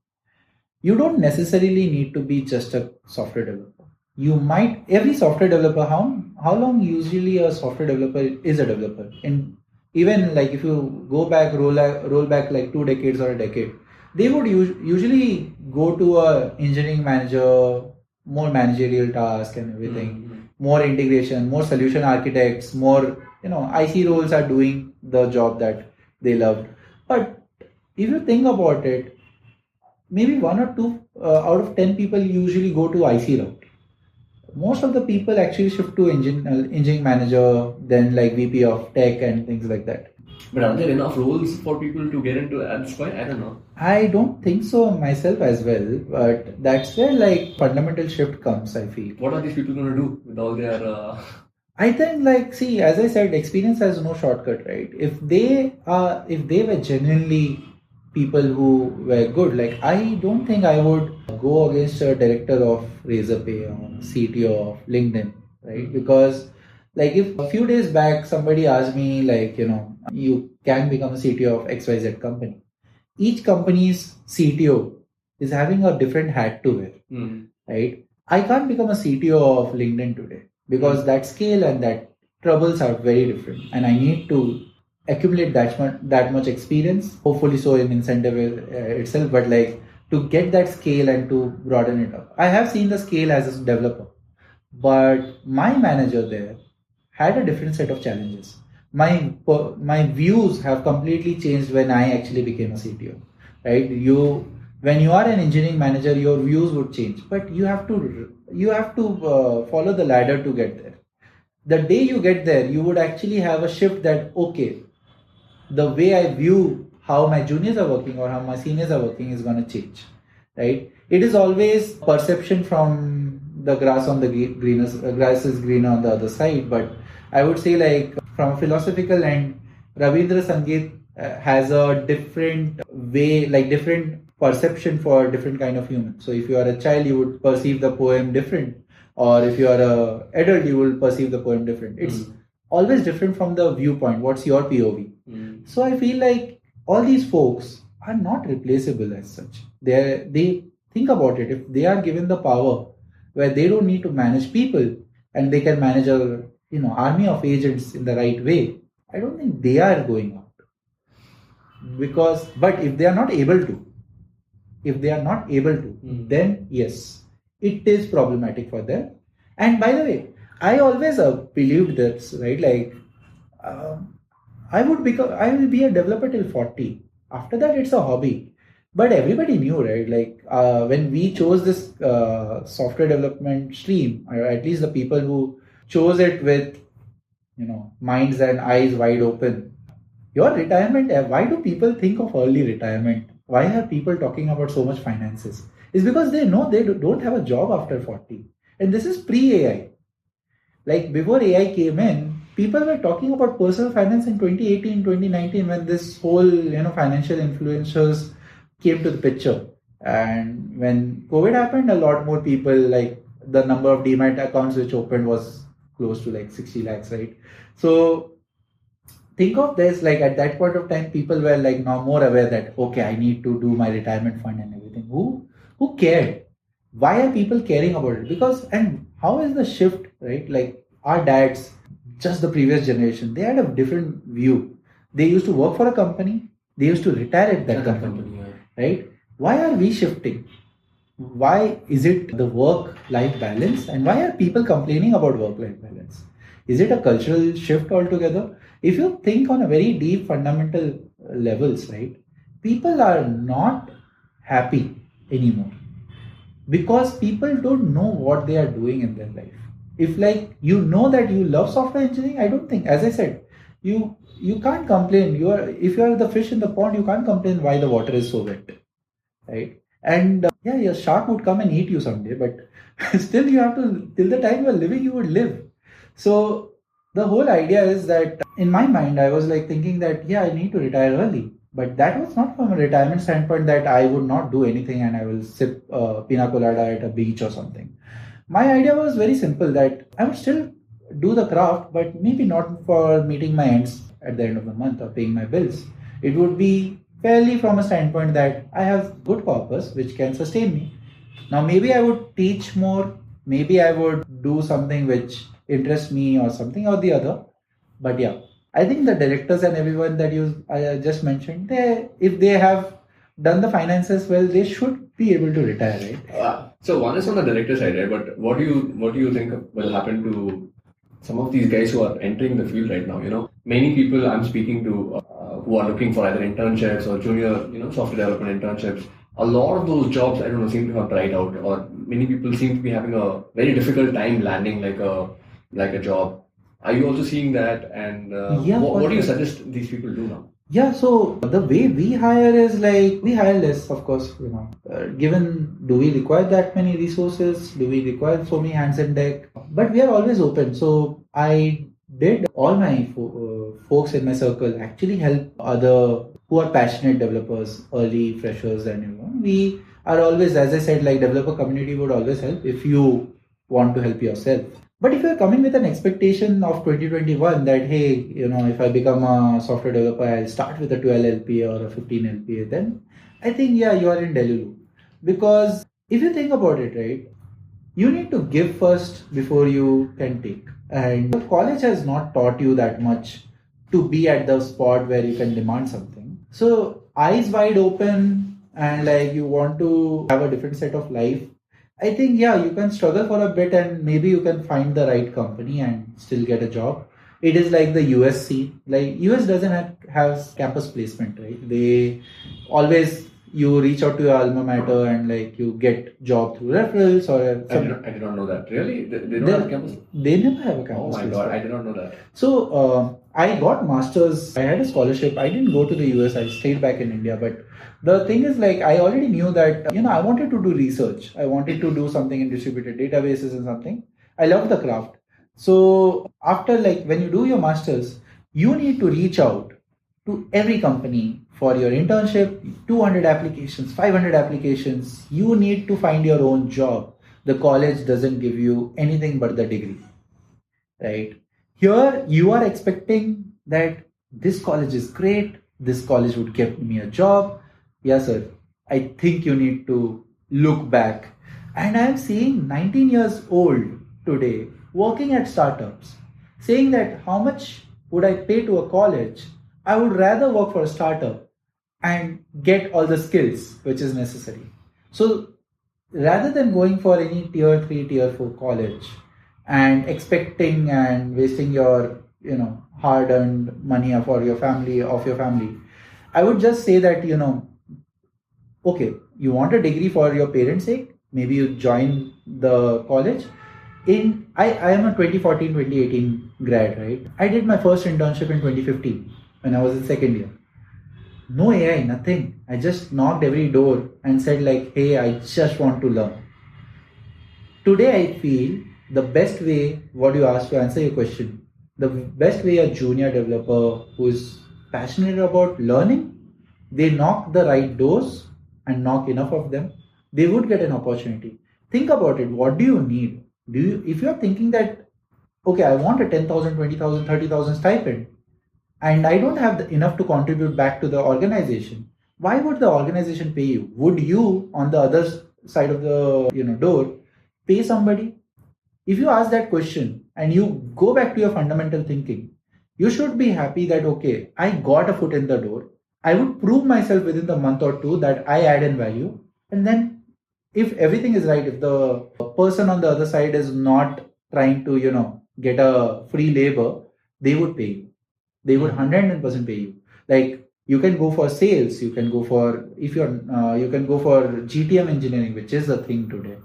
You don't necessarily need to be just a software developer. You might, every software developer, how long usually a software developer is a developer? And even like if you go back, roll back like 2 decades or a decade, they would usually go to a engineering manager, more managerial task and everything, more integration, more solution architects, more, IC roles are doing the job that they loved. But if you think about it, maybe one or two out of 10 people usually go to IC route. Most of the people actually shift to engineering manager, then like VP of tech and things like that. But are there enough roles for people to get into at this point? I don't know. I don't think so myself as well, but that's where like fundamental shift comes, I feel. What are these people going to do with all their... I think like, see, as I said, experience has no shortcut, right? If they were genuinely people who were good, like I don't think I would go against a director of Razorpay or CTO of LinkedIn, right? Because like if a few days back somebody asked me like, you can become a CTO of XYZ company. Each company's CTO is having a different hat to wear, right? I can't become a CTO of LinkedIn today because that scale and that troubles are very different, and I need to accumulate that much experience. Hopefully, so in Incentiv itself, but like to get that scale and to broaden it up. I have seen the scale as a developer, but my manager there had a different set of challenges. My views have completely changed when I actually became a CTO, right? When you are an engineering manager, your views would change, but you have to follow the ladder to get there. The day you get there, you would actually have a shift that, okay, the way I view how my juniors are working or how my seniors are working is going to change, right? It is always perception from the grass on the grass is greener on the other side. But I would say like from a philosophical end, Rabindra Sangeet has a different way, like different perception for different kind of humans. So if you are a child, you would perceive the poem different, or if you are a adult, you will perceive the poem different. It's always different from the viewpoint. What's your POV? So I feel like all these folks are not replaceable as such. They think about it. If they are given the power where they don't need to manage people and they can manage a army of agents in the right way, I don't think they are going out. But if they are not able to, then yes, it is problematic for them. And by the way, I always believed this, right? Like, I will be a developer till 40. After that, it's a hobby. But everybody knew, right? Like, when we chose this software development stream, or at least the people who chose it with, minds and eyes wide open. Your retirement, why do people think of early retirement? Why are people talking about so much finances? It's because they know they don't have a job after 40. And this is pre-AI. Like before AI came in, people were talking about personal finance in 2018, 2019 when this whole, financial influencers came to the picture. And when COVID happened, a lot more people, like the number of Demat accounts which opened was close to like 60 lakhs, right? So think of this, like at that point of time, people were like now more aware that, okay, I need to do my retirement fund and everything. Who cared? Why are people caring about it? And how is the shift, right? Like our dads, just the previous generation, they had a different view. They used to work for a company. They used to retire at that company, right? Why are we shifting? Why is it the work-life balance? And why are people complaining about work-life balance? Is it a cultural shift altogether? If you think on a very deep fundamental levels, right? People are not happy anymore because people don't know what they are doing in their life. If like that you love software engineering, I don't think, as I said, you can't complain. If you are the fish in the pond, you can't complain why the water is so wet, right? And yeah, your shark would come and eat you someday, but still you have to, till the time you are living, you would live. So the whole idea is that in my mind, I was like thinking that yeah, I need to retire early, but that was not from a retirement standpoint that I would not do anything and I will sip pina colada at a beach or something. My idea was very simple, that I would still do the craft, but maybe not for meeting my ends at the end of the month or paying my bills. It would be fairly from a standpoint that I have good purpose which can sustain me. Now, maybe I would teach more, maybe I would do something which interests me or something or the other. But yeah, I think the directors and everyone that you just mentioned, if they have done the finances well, they should be able to retire, right? So one is on the director side, right? But what do you think will happen to some of these guys who are entering the field right now? Many people I'm speaking to who are looking for either internships or junior, software development internships. A lot of those jobs, I don't know, seem to have dried out, or many people seem to be having a very difficult time landing like a job. Are you also seeing that? And what do you suggest these people do now? Yeah, so the way we hire is like we hire less, of course. Given, do we require that many resources? Do we require so many hands on deck? But we are always open. So I did all my folks in my circle actually help other who are passionate developers, early freshers, and we are always, as I said, like developer community would always help if you want to help yourself. But if you're coming with an expectation of 2021 that, hey, if I become a software developer, I'll start with a 12 LPA or a 15 LPA, then I think, yeah, you are in Delulu. Because if you think about it, right, you need to give first before you can take. And college has not taught you that much to be at the spot where you can demand something. So eyes wide open and like you want to have a different set of life, I think, yeah, you can struggle for a bit and maybe you can find the right company and still get a job. It is like the USC. Like US doesn't have campus placement, right? They always, you reach out to your alma mater and like you get job through referrals or I did not know that. Really? They don't have campus? They never have a campus. Oh my placement. God, I did not know that. So I got masters. I had a scholarship. I didn't go to the US. I stayed back in India. But the thing is, like, I already knew that, I wanted to do research. I wanted to do something in distributed databases and something. I love the craft. So after, like, when you do your masters, you need to reach out to every company for your internship, 200 applications, 500 applications. You need to find your own job. The college doesn't give you anything but the degree, right? Here you are expecting that this college is great, this college would give me a job. Yes, sir. I think you need to look back. And I am seeing 19 years old today working at startups saying that how much would I pay to a college? I would rather work for a startup and get all the skills which is necessary. So rather than going for any tier 3, tier 4 college and expecting and wasting your, hard earned money for your family, I would just say that, okay, you want a degree for your parents' sake, maybe you join the college. I am a 2014, 2018 grad, right? I did my first internship in 2015 when I was in second year. No AI, nothing. I just knocked every door and said like, hey, I just want to learn. Today I feel the best way, what you asked to answer your question, the best way a junior developer who is passionate about learning, they knock the right doors and knock enough of them, they would get an opportunity. Think about it. What do you need? If you're thinking that, okay, I want a 10,000, 20,000, 30,000 stipend, and I don't have enough to contribute back to the organization, why would the organization pay you? Would you, on the other side of the door, pay somebody? If you ask that question and you go back to your fundamental thinking, you should be happy that, okay, I got a foot in the door. I would prove myself within the month or two that I add in value. And then if everything is right, if the person on the other side is not trying to, get a free labor, they would pay you. They would 100% pay you. Like, you can go for sales, you can go for, you can go for GTM engineering, which is the thing today.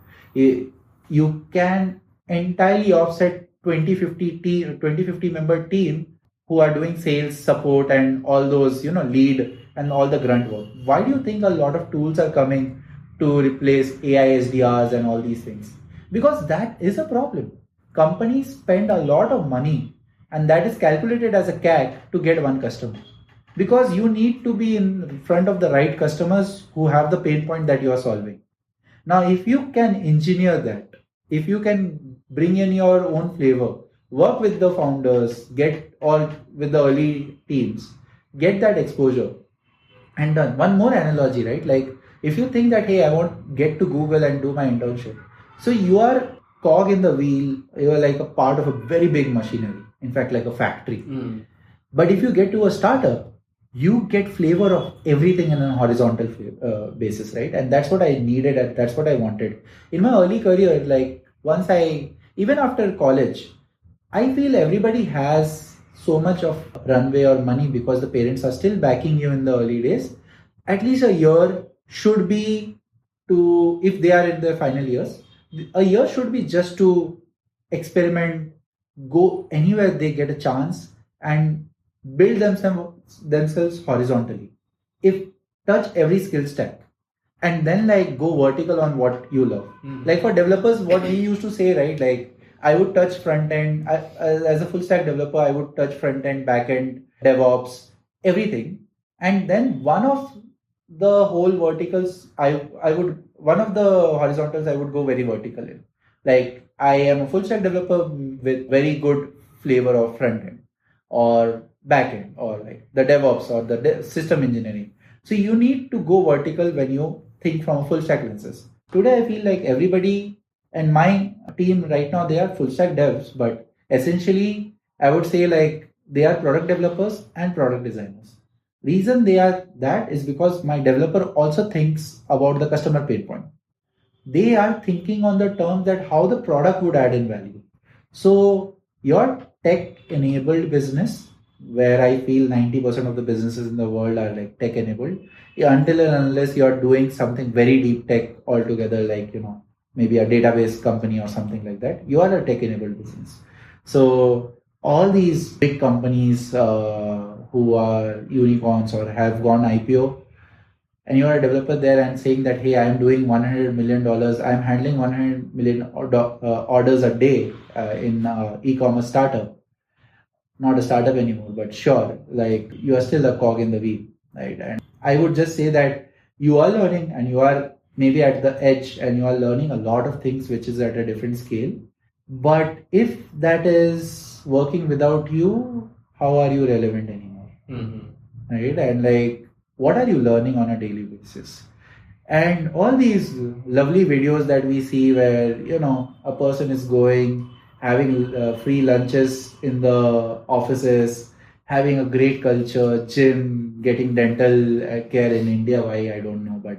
You can entirely offset 2050 member team who are doing sales, support, and all those, lead and all the grunt work. Why do you think a lot of tools are coming to replace AI SDRs and all these things? Because that is a problem. Companies spend a lot of money, and that is calculated as a CAC to get one customer. Because you need to be in front of the right customers who have the pain point that you are solving. Now, if you can engineer that, if you can bring in your own flavor, work with the founders, get all with the early teams, get that exposure. And done. One more analogy, right? Like if you think that, hey, I want get to Google and do my internship. So you are cog in the wheel, you are like a part of a very big machinery, in fact, like a factory. But if you get to a startup, you get flavor of everything in a horizontal basis, right? And that's what I needed and that's what I wanted. In my early career, like even after college, I feel everybody has so much of runway or money because the parents are still backing you in the early days. At least a year should be if they are in their final years, a year should be just to experiment, go anywhere they get a chance and build themselves horizontally. If touch every skill stack and then like go vertical on what you love. Like for developers, what we used to say, right? Like I would touch front end as a full stack developer. I would touch front end, back end, DevOps, everything. And then one of the whole verticals, one of the horizontals I would go very vertical in. Like I am a full stack developer with very good flavor of front end or back end or like the DevOps or the system engineering. So you need to go vertical when you think from a full stack lenses. Today I feel like everybody and my team right now, they are full stack devs, but essentially I would say like they are product developers and product designers. Reason they are that is because my developer also thinks about the customer pain point. They are thinking on the terms that how the product would add in value. So your tech enabled business, where I feel 90% of the businesses in the world are like tech enabled, until and unless you're doing something very deep tech altogether, like, maybe a database company or something like that, you are a tech enabled business. So all these big companies who are unicorns or have gone IPO, and you are a developer there and saying that, hey, I am doing $100 million, I'm handling 100 million orders a day in e-commerce startup. Not a startup anymore, but sure, like you are still a cog in the wheel, right? And I would just say that you are learning and you are maybe at the edge and you are learning a lot of things which is at a different scale. But if that is working without you, how are you relevant anymore? Right? And like, what are you learning on a daily basis? And all these lovely videos that we see where, a person is going, having free lunches in the offices, having a great culture, gym, getting dental care in India, why I don't know, but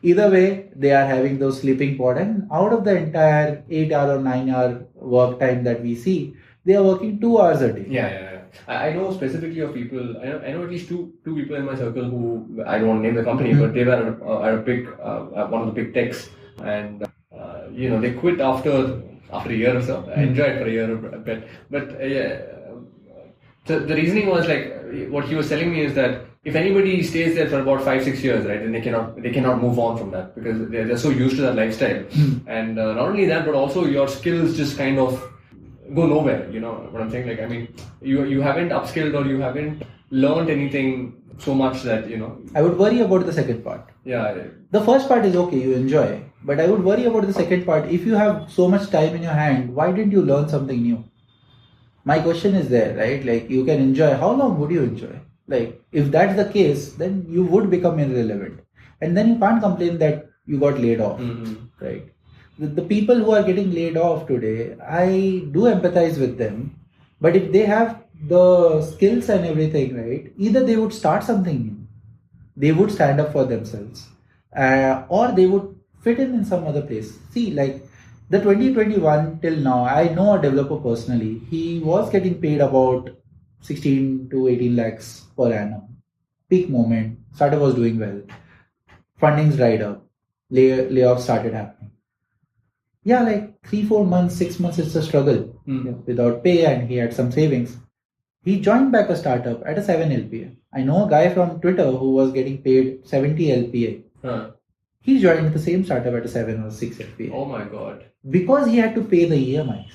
either way, they are having those sleeping pod, and out of the entire 8-hour or 9-hour work time that we see, they are working 2 hours a day. Yeah. I know specifically of people. I know at least two people in my circle who, I don't want to name the company, but they were at a big one of the big techs, and they quit after a year or so. I enjoyed for a year a bit, but the reasoning was like what he was telling me is that if anybody stays there for about 5-6 years, right, then they cannot move on from that because they're so used to that lifestyle, and not only that, but also your skills just kind of go nowhere. You know what I'm saying? Like, I mean, you haven't upskilled or you haven't learned anything so much that I would worry about the second part. Yeah. The first part is okay, you enjoy, but I would worry about the second part. If you have so much time in your hand, why didn't you learn something new? My question is there, right? Like, you can enjoy. How long would you enjoy? Like, if that's the case, then you would become irrelevant, and then you can't complain that you got laid off, right? The people who are getting laid off today, I do empathize with them, but if they have the skills and everything, right, either they would start something new, they would stand up for themselves, or they would fit in some other place. See, like the 2021 till now, I know a developer personally. He was getting paid about 16 to 18 lakhs per annum. Peak moment, startup was doing well, funding's dried up, layoffs started happening. Yeah, like 3-4 months, 6 months, it's a struggle without pay, and he had some savings. He joined back a startup at a 7 LPA. I know a guy from Twitter who was getting paid 70 LPA. Huh. He joined the same startup at a 7 or 6 LPA. Oh my god. Because he had to pay the EMIs.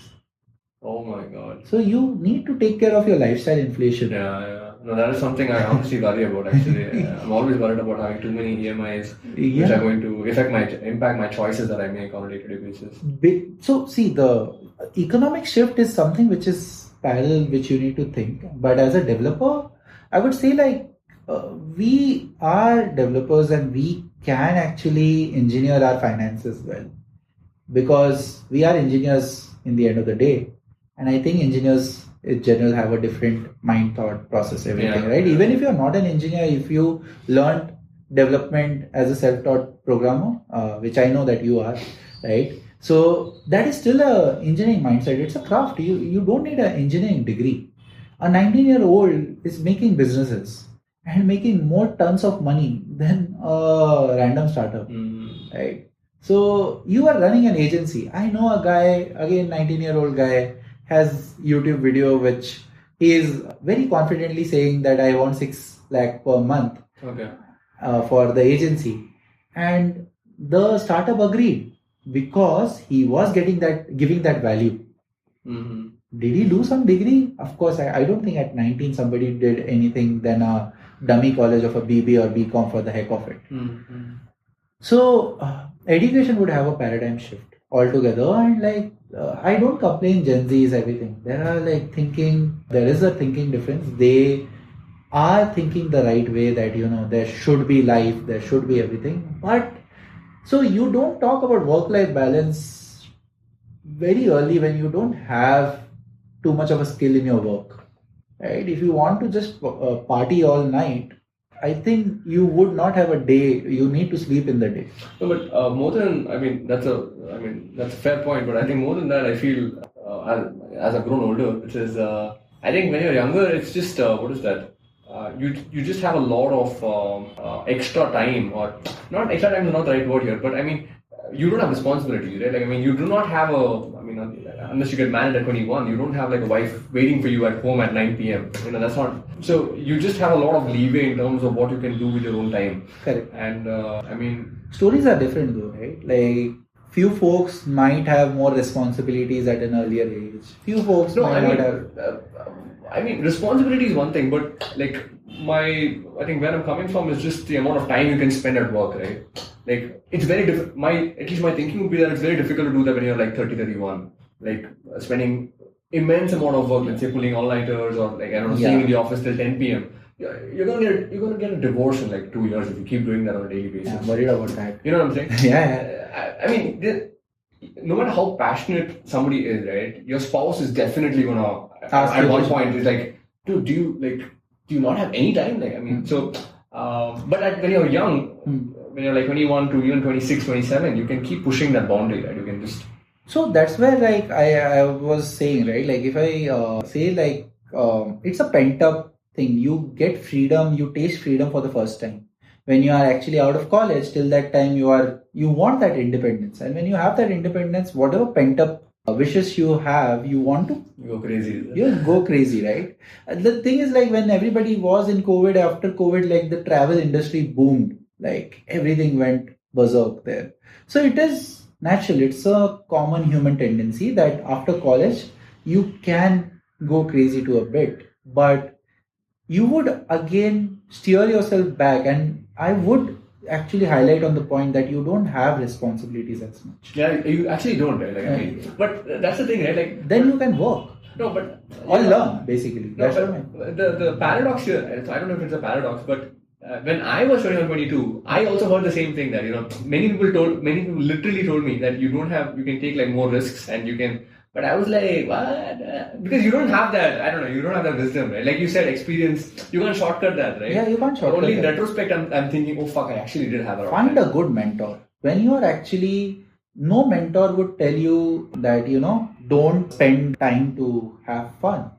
Oh my god. So you need to take care of your lifestyle inflation. Yeah. No, that is something I honestly worry about actually. I'm always worried about having too many EMIs which are going to impact my choices that I make on a day-to-day basis. So see, the economic shift is something which is parallel, which you need to think. But as a developer, I would say like we are developers and we can actually engineer our finances well, because we are engineers in the end of the day. And I think engineers in general have a different mind thought process, everything, right? Even if you're not an engineer, if you learned development as a self-taught programmer, which I know that you are, right? So that is still a engineering mindset. It's a craft. You don't need an engineering degree. A 19-year-old is making businesses and making more tons of money than a random startup, right? So you are running an agency. I know a guy, again 19-year-old guy, has YouTube video which he is very confidently saying that I want 6 lakh per month for the agency, and the startup agreed because he was giving that value. Did he do some degree? Of course, I don't think at 19 somebody did anything than a dummy college of a BB or BCom for the heck of it. So education would have a paradigm shift altogether, and like I don't complain Gen Z is everything. There is a thinking difference. They are thinking the right way that there should be life, there should be everything. But so you don't talk about work-life balance very early when you don't have too much of a skill in your work, right? If you want to just party all night, I think you would not have a day. You need to sleep in the day. No, but more than that's a fair point. But I think more than that, I feel as I've grown older, which is I think when you're younger, it's just what is that? You just have a lot of extra time, or not extra time is not the right word here, but I mean you don't have responsibilities, right? Like you do not have unless you get married at 21, you don't have like a wife waiting for you at home at 9 p.m. That's not. So you just have a lot of leeway in terms of what you can do with your own time. Correct. And stories are different though, right? Like few folks might have more responsibilities at an earlier age. Few folks might have. Responsibility is one thing, but like I think where I'm coming from is just the amount of time you can spend at work, right? Like it's very difficult. At least my thinking would be that it's very difficult to do that when you're like 30, 31. Like spending immense amount of work, let's say pulling all-nighters or like staying in the office till 10 p.m. You're gonna get a divorce in like 2 years if you keep doing that on a daily basis. I'm worried about that. You know what I'm saying? Yeah. No matter how passionate somebody is, right? Your spouse is definitely gonna at one point is like, dude, do you not have any time? But when you're young, when you're like 21 to even 26, 27, you can keep pushing that boundary, right? You can just. So that's where like I was saying, right? Like if I say like it's a pent up thing. You get freedom, you taste freedom for the first time. When you are actually out of college, till that time you want that independence. And when you have that independence, whatever pent up wishes you have, you want to go crazy. You go crazy, right? The thing is like when everybody was in COVID, after COVID, like the travel industry boomed. Like everything went berserk there. So it is natural. It's a common human tendency that after college, you can go crazy to a bit. But you would again steer yourself back, and I would actually highlight on the point that you don't have responsibilities as much. Yeah, you actually don't, right? But that's the thing, right? Like then you can work. No, but or learn basically. No, but the paradox here. I don't know if it's a paradox, but when I was 21, 22, I also heard the same thing that many people literally told me that you can take like more risks and you can. But I was like, what? Because you don't have that, I don't know, you don't have that wisdom, right? Like you said, experience, you can't shortcut that, right? Yeah, you can't shortcut Only in retrospect, I'm thinking, oh fuck, I actually did have that. Find a good mentor. When you are actually, no mentor would tell you that, don't spend time to have fun.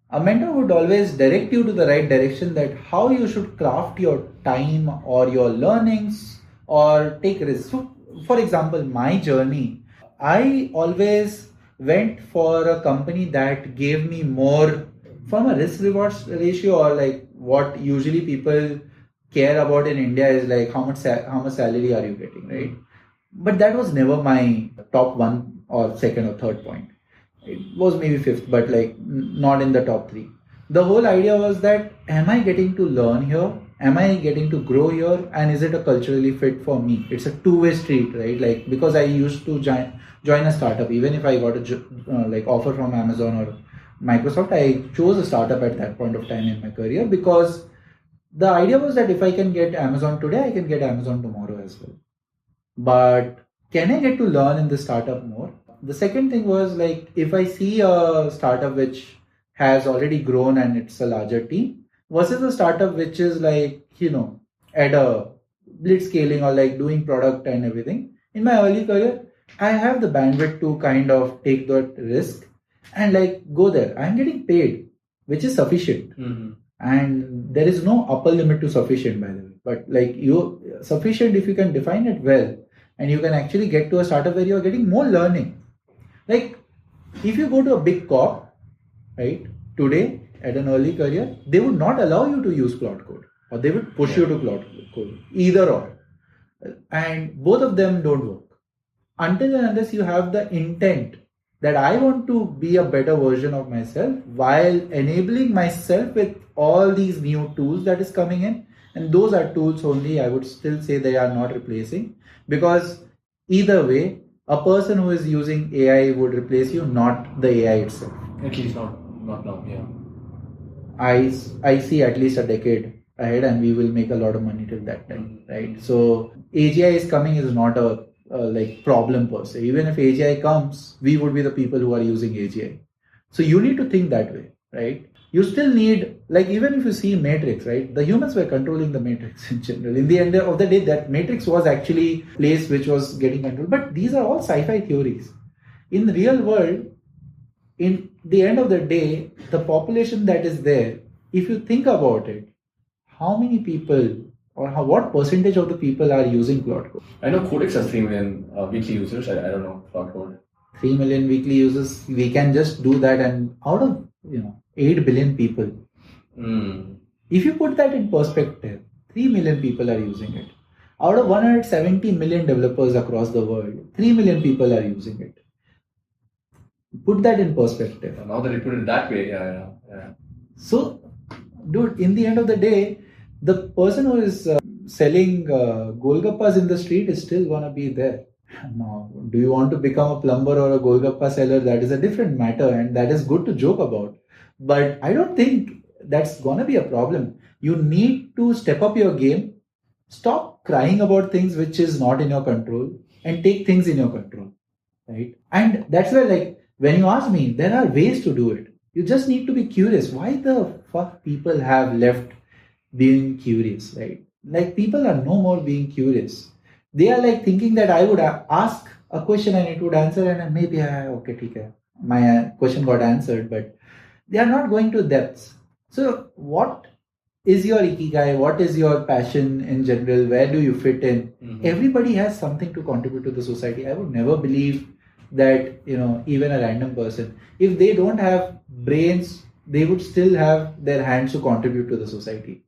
A mentor would always direct you to the right direction, that how you should craft your time or your learnings or take risks. So, for example, my journey, I always went for a company that gave me more from a risk rewards ratio, or like what usually people care about in India is like how much salary are you getting, right? But that was never my top one or second or third point. It was maybe fifth, but like not in the top three. The whole idea was that, am I getting to learn here? Am I getting to grow here? And is it a culturally fit for me? It's a two-way street, right? Like, because I used to join a startup, even if I got a like offer from Amazon or Microsoft, I chose a startup at that point of time in my career, because the idea was that if I can get Amazon today, I can get Amazon tomorrow as well. But can I get to learn in the startup more? The second thing was like, if I see a startup which has already grown and it's a larger team versus a startup which is like, at a blitz scaling or like doing product and everything. In my early career, I have the bandwidth to kind of take that risk and like go there. I'm getting paid, which is sufficient. And there is no upper limit to sufficient, by the way. But like sufficient, if you can define it well, and you can actually get to a startup where you're getting more learning. Like if you go to a big corp, right, today at an early career, they would not allow you to use Cloud Code, or they would push you to Cloud Code, either or. And both of them don't work. Until and unless you have the intent that I want to be a better version of myself while enabling myself with all these new tools that is coming in. And those are tools only. I would still say they are not replacing, because either way, a person who is using AI would replace you, not the AI itself. At least not now, yeah. I see at least a decade ahead, and we will make a lot of money till that time, right? So AGI is coming is not a like problem per se. Even if AGI comes, we would be the people who are using AGI. So you need to think that way, right? You still need, like, even if you see Matrix, right? The humans were controlling the Matrix in general. In the end of the day, that Matrix was actually place which was getting controlled. But these are all sci-fi theories. In the real world, in the end of the day, the population that is there, if you think about it, how many people or what percentage of the people are using Cloud Code? I know Codex has 3 million weekly users. I don't know Cloud Code. 3 million weekly users. We can just do that, and out of 8 billion people. If you put that in perspective, 3 million people are using it. Out of 170 million developers across the world, 3 million people are using it. Put that in perspective. Now that you put it that way, yeah. So, dude, in the end of the day, the person who is selling Golgappas in the street is still gonna be there. Now, do you want to become a plumber or a Golgappa seller? That is a different matter, and that is good to joke about. But I don't think that's gonna be a problem. You need to step up your game, stop crying about things which is not in your control, and take things in your control, right? And that's where, like, when you ask me, there are ways to do it. You just need to be curious. Why the fuck people have left being curious, right? Like, people are no more being curious. They are like thinking that I would ask a question and it would answer, and maybe okay, okay, my question got answered, but they are not going to depths. So what is your ikigai? What is your passion in general? Where do you fit in? Everybody has something to contribute to the society. I would never believe that, even a random person, if they don't have brains, they would still have their hands to contribute to the society.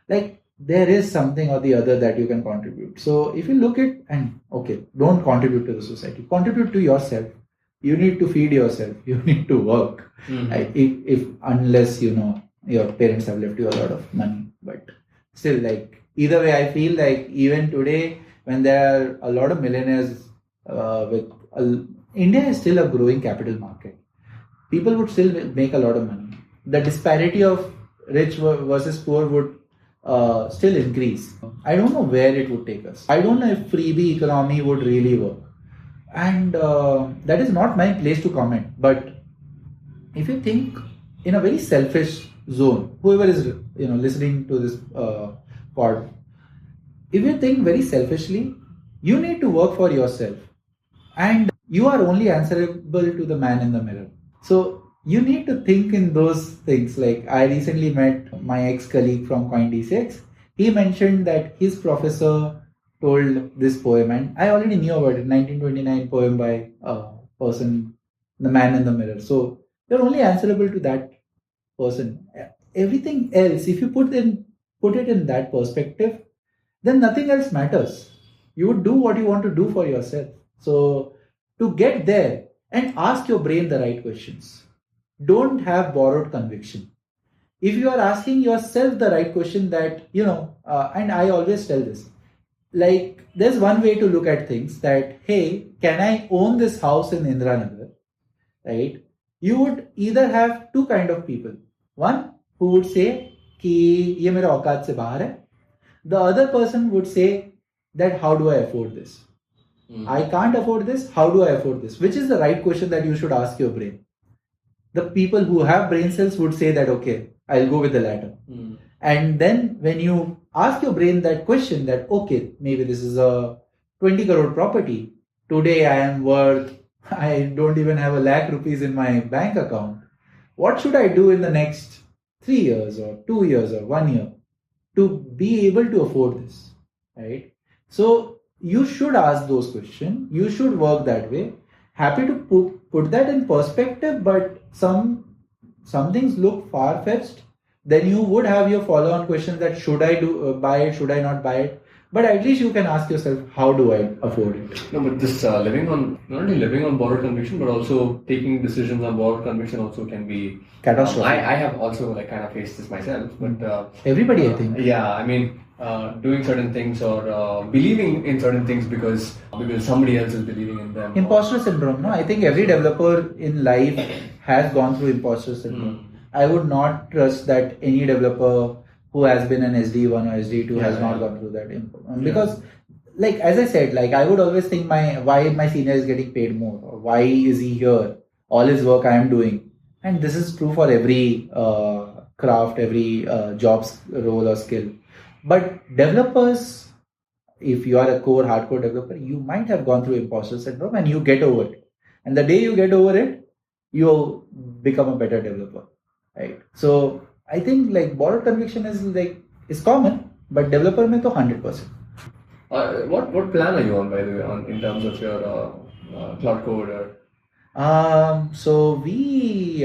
Like, there is something or the other that you can contribute. So if you look at, and okay, don't contribute to the society, contribute to yourself. You need to feed yourself. You need to work. If unless your parents have left you a lot of money. But still, like, either way, I feel like even today, when there are a lot of millionaires India is still a growing capital market. People would still make a lot of money. The disparity of rich versus poor would still increase. I don't know where it would take us. I don't know if freebie economy would really work. And that is not my place to comment. But if you think in a very selfish zone, whoever is listening to this pod, if you think very selfishly, you need to work for yourself. And you are only answerable to the man in the mirror. So you need to think in those things. Like, I recently met my ex-colleague from CoinDCX. He mentioned that his professor told this poem, and I already knew about it, 1929 poem by a person, the man in the mirror. So you're only answerable to that person. Everything else, if you put it in that perspective, then nothing else matters. You would do what you want to do for yourself. So to get there and ask your brain the right questions. Don't have borrowed conviction. If you are asking yourself the right question that, and I always tell this, like there's one way to look at things that, hey, can I own this house in Indranagar? Right? You would either have two kind of people. One who would say कि ये मेरा औकात से बाहर है. The other person would say that how do I afford this? I can't afford this. How do I afford this? Which is the right question that you should ask your brain. The people who have brain cells would say that, okay, I'll go with the latter. And then when you ask your brain that question that, okay, maybe this is a 20 crore property. Today I don't even have a lakh rupees in my bank account. What should I do in the next 3 years or 2 years or 1 year to be able to afford this, right? So you should ask those questions. You should work that way. Happy to put that in perspective, but some things look far-fetched. Then you would have your follow-on questions that should I buy it, should I not buy it? But at least you can ask yourself, how do I afford it? No, but this not only living on borrowed conviction, but also taking decisions on borrowed conviction also can be catastrophic. I have also kind of faced this myself, but everybody, I think. Yeah, I mean, doing certain things or believing in certain things because somebody else is believing in them. Imposter syndrome, no? I think every developer in life has gone through imposter syndrome. I would not trust that any developer who has been an SD1 or SD2 has not gone through that. Because, like, as I said, like, I would always think why my senior is getting paid more, or why is he here? All his work I am doing. And this is true for every craft, every jobs role or skill. But developers, if you are a hardcore developer, you might have gone through imposter syndrome and you get over it. And the day you get over it, you'll become a better developer. Right? So I think like borrowed conviction is common, but developer mein to 100%. What plan are you on, by the way, in terms of your cloud code? Or? So we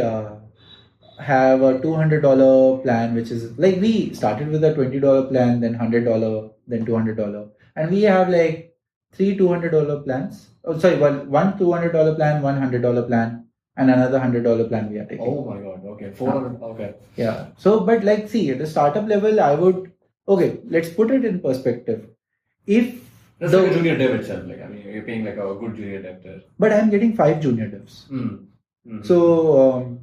have a $200 plan, which is like we started with a $20 plan, then $100, then $200, and we have like 3 $200 plans. Oh, sorry, one $200 plan, one $100 plan, and another $100 plan we are taking. Oh my god, okay. 400, okay. Yeah. So, but like, see, at the startup level, let's put it in perspective. If that's like a junior dev itself, like, I mean, you're paying like a good junior dev there. But I'm getting 5 junior devs. Mm-hmm. So,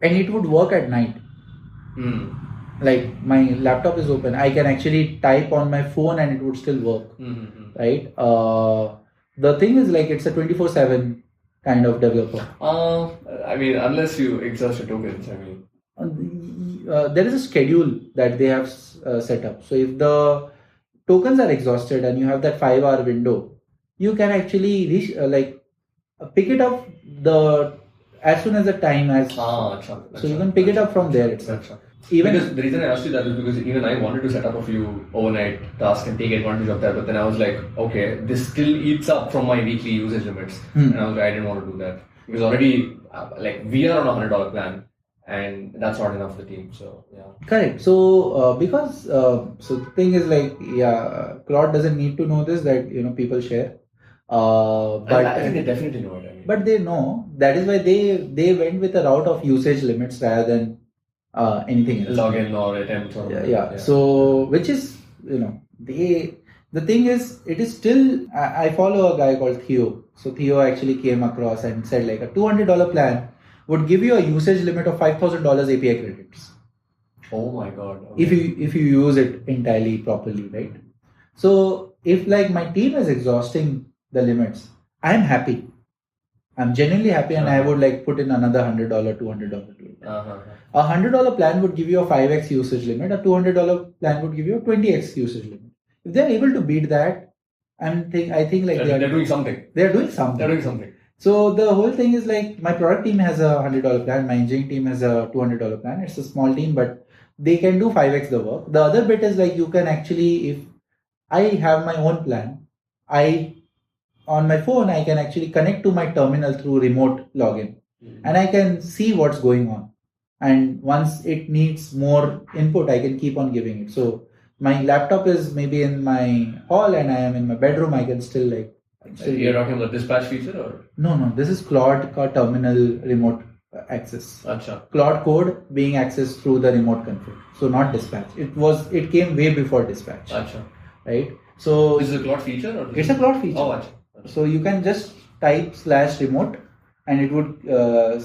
and it would work at night. Like, my laptop is open. I can actually type on my phone and it would still work. Right? The thing is, like, it's a 24/7 kind of developer. I mean, unless you exhaust your tokens, I mean. There is a schedule that they have set up. So if the tokens are exhausted and you have that 5-hour window, you can actually pick it up as soon as the time has. So you can pick it up from there itself. Because the reason I asked you that is because even I wanted to set up a few overnight tasks and take advantage of that, but then I was like, okay, this still eats up from my weekly usage limits, and I was like, I didn't want to do that because already we are on a $100 plan, and that's not enough for the team. So yeah, correct. So because so the thing is Claude doesn't need to know this that people share. But I think they definitely know it. I mean. But they know that is why they went with a route of usage limits rather than anything else. Login or attempt or yeah. So which is the thing is it is still I follow a guy called Theo. So Theo actually came across and said like a $200 plan would give you a usage limit of $5,000 API credits. Oh my god! Okay. If you use it entirely properly, right? So if like my team is exhausting the limits, I'm happy. I'm genuinely happy, and I would like put in another $100, $200 to it. A $100 plan would give you a 5x usage limit. A $200 plan would give you a 20x usage limit. If they're able to beat that, I think like they're doing something. They're doing something. So the whole thing is like my product team has a $100 plan, my engineering team has a $200 plan. It's a small team, but they can do 5x the work. The other bit is like you can actually, if I have my own plan, on my phone, I can actually connect to my terminal through remote login and I can see what's going on. and once it needs more input, I can keep on giving it. So my laptop is maybe in my hall and I am in my bedroom. I can still You're talking about dispatch feature or? No. This is Claude का terminal remote access. Acha. Claude code being accessed through the remote config. So not dispatch. It came way before dispatch. Acha. Right. So this is a Claude feature or? It's a Claude feature. Oh, acha. So you can just type /remote and it would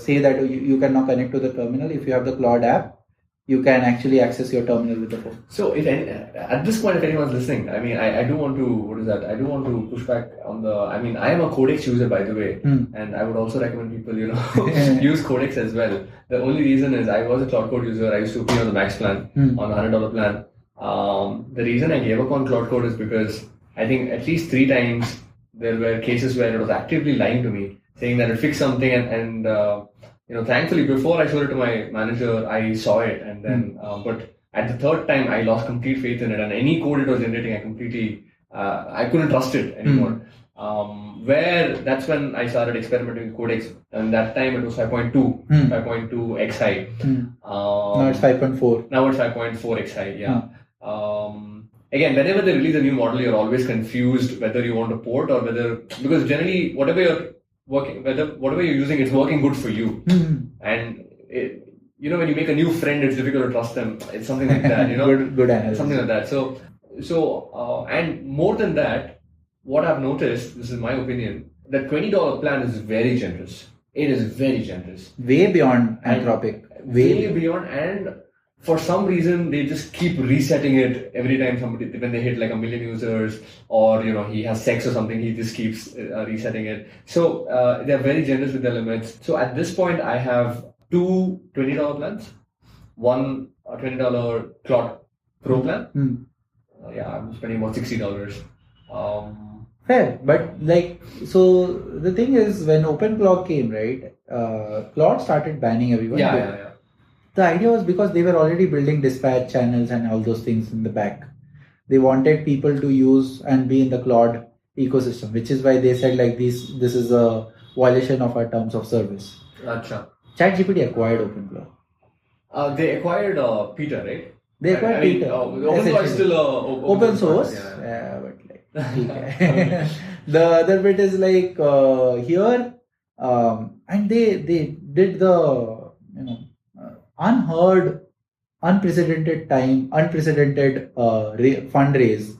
say that you can now connect to the terminal. If you have the Claude app, you can actually access your terminal with the phone. So at this point, if anyone's listening, I mean, I do want to, I do want to push back on I am a Codex user, by the way, and I would also recommend people, use Codex as well. The only reason is I was a Cloud Code user. I used to be on the max plan, on a $100 plan. The reason I gave up on Cloud Code is because I think at least 3 times there were cases where it was actively lying to me, saying that it fixed something and thankfully before I showed it to my manager, I saw it, and then but at the 3rd time I lost complete faith in it, and any code it was generating, I couldn't trust it anymore. Where that's when I started experimenting with Codex, and that time it was 5.2, 5.2 XI. Now it's 5.4. Now it's 5.4 XI. Yeah. Again, whenever they release a new model, you're always confused whether you want to port or because generally whatever you're using, it's working good for you. And when you make a new friend, it's difficult to trust them. It's something like that. good analysis. Something like that. So and more than that, what I've noticed, this is my opinion, that $20 plan is very generous. It is very generous. Way beyond Anthropic. Way beyond, and for some reason they just keep resetting it every time when they hit like 1 million users, or he has sex or something, he just keeps resetting it. So they're very generous with their limits. So at this point I have 2 $20 plans, one $20 Claude Pro plan. I'm spending about $60. Fair, but so the thing is, when OpenClaw came, right, Claude started banning everyone. Yeah. The idea was because they were already building dispatch channels and all those things in the back. They wanted people to use and be in the Claude ecosystem, which is why they said this is a violation of our terms of service. Acha. ChatGPT acquired OpenClaw. They acquired Peter, right? They acquired Peter. OpenClaw is still open source. Yeah, but okay. The other bit is here, and they did the unprecedented fundraise.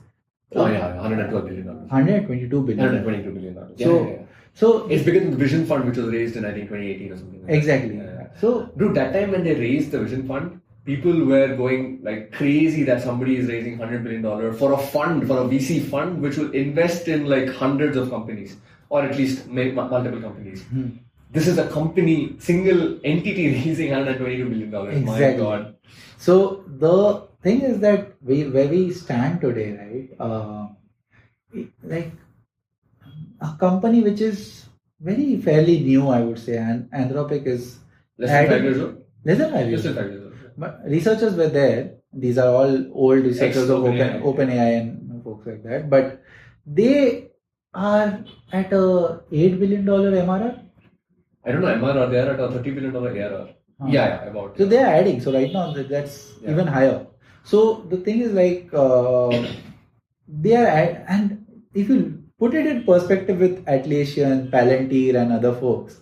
$112 billion. $122 billion. $122 billion. So it's bigger than the Vision Fund, which was raised in 2018 or something. Exactly. Yeah. So, dude, that time when they raised the Vision Fund, people were going like crazy that somebody is raising $100 billion for a VC fund, which will invest in like hundreds of companies, or at least multiple companies. This is a company, single entity raising $122 billion. Exactly. My God. So the thing is that where we stand today, right? A company which is very fairly new, I would say, and Anthropic is less than 5 years old. Less than 5 years old. But researchers were there. These are all old researchers of OpenAI and folks like that. But they are at a $8 billion MRR. I don't know MRR. They are at a $30 billion ARR. Yeah, about. So they are adding. So right now that's even higher. So the thing is they are and if you put it in perspective with Atlassian, Palantir, and other folks,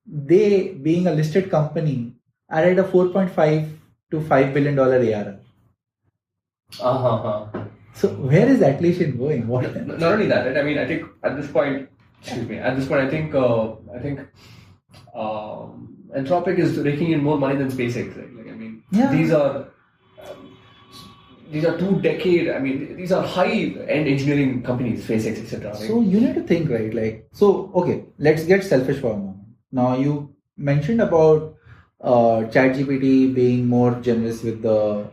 they, being a listed company, are at a $4.5 to $5 billion ARR. So where is Atlassian going? What? Not only that, right? I mean, I think at this point, I think Anthropic is raking in more money than SpaceX. Right? These are 2-decade. I mean, these are high-end engineering companies, SpaceX, etc. Right? So you need to think, right? Okay, let's get selfish for a moment. Now you mentioned about ChatGPT being more generous with the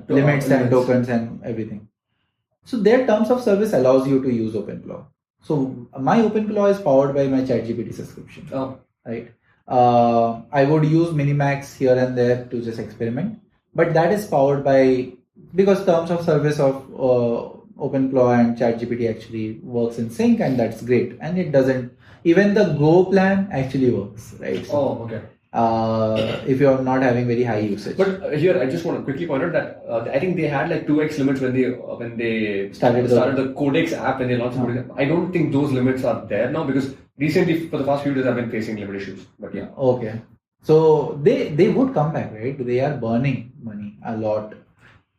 limits and tokens and everything. So their terms of service allows you to use OpenClaw. So my OpenClaw is powered by my ChatGPT subscription. Right. I would use Minimax here and there to just experiment, but that is powered by, because terms of service of OpenClaw and ChatGPT actually works in sync, and that's great. And it doesn't, even the Go plan actually works, right? So, okay. if you're not having very high usage. But here, I just want to quickly point out that I think they had like 2x limits when they started the Codex app and they launched the Codex app. I don't think those limits are there now because recently, for the past few days, I've been facing limit issues. But yeah. Okay. So they would come back, right? They are burning money a lot.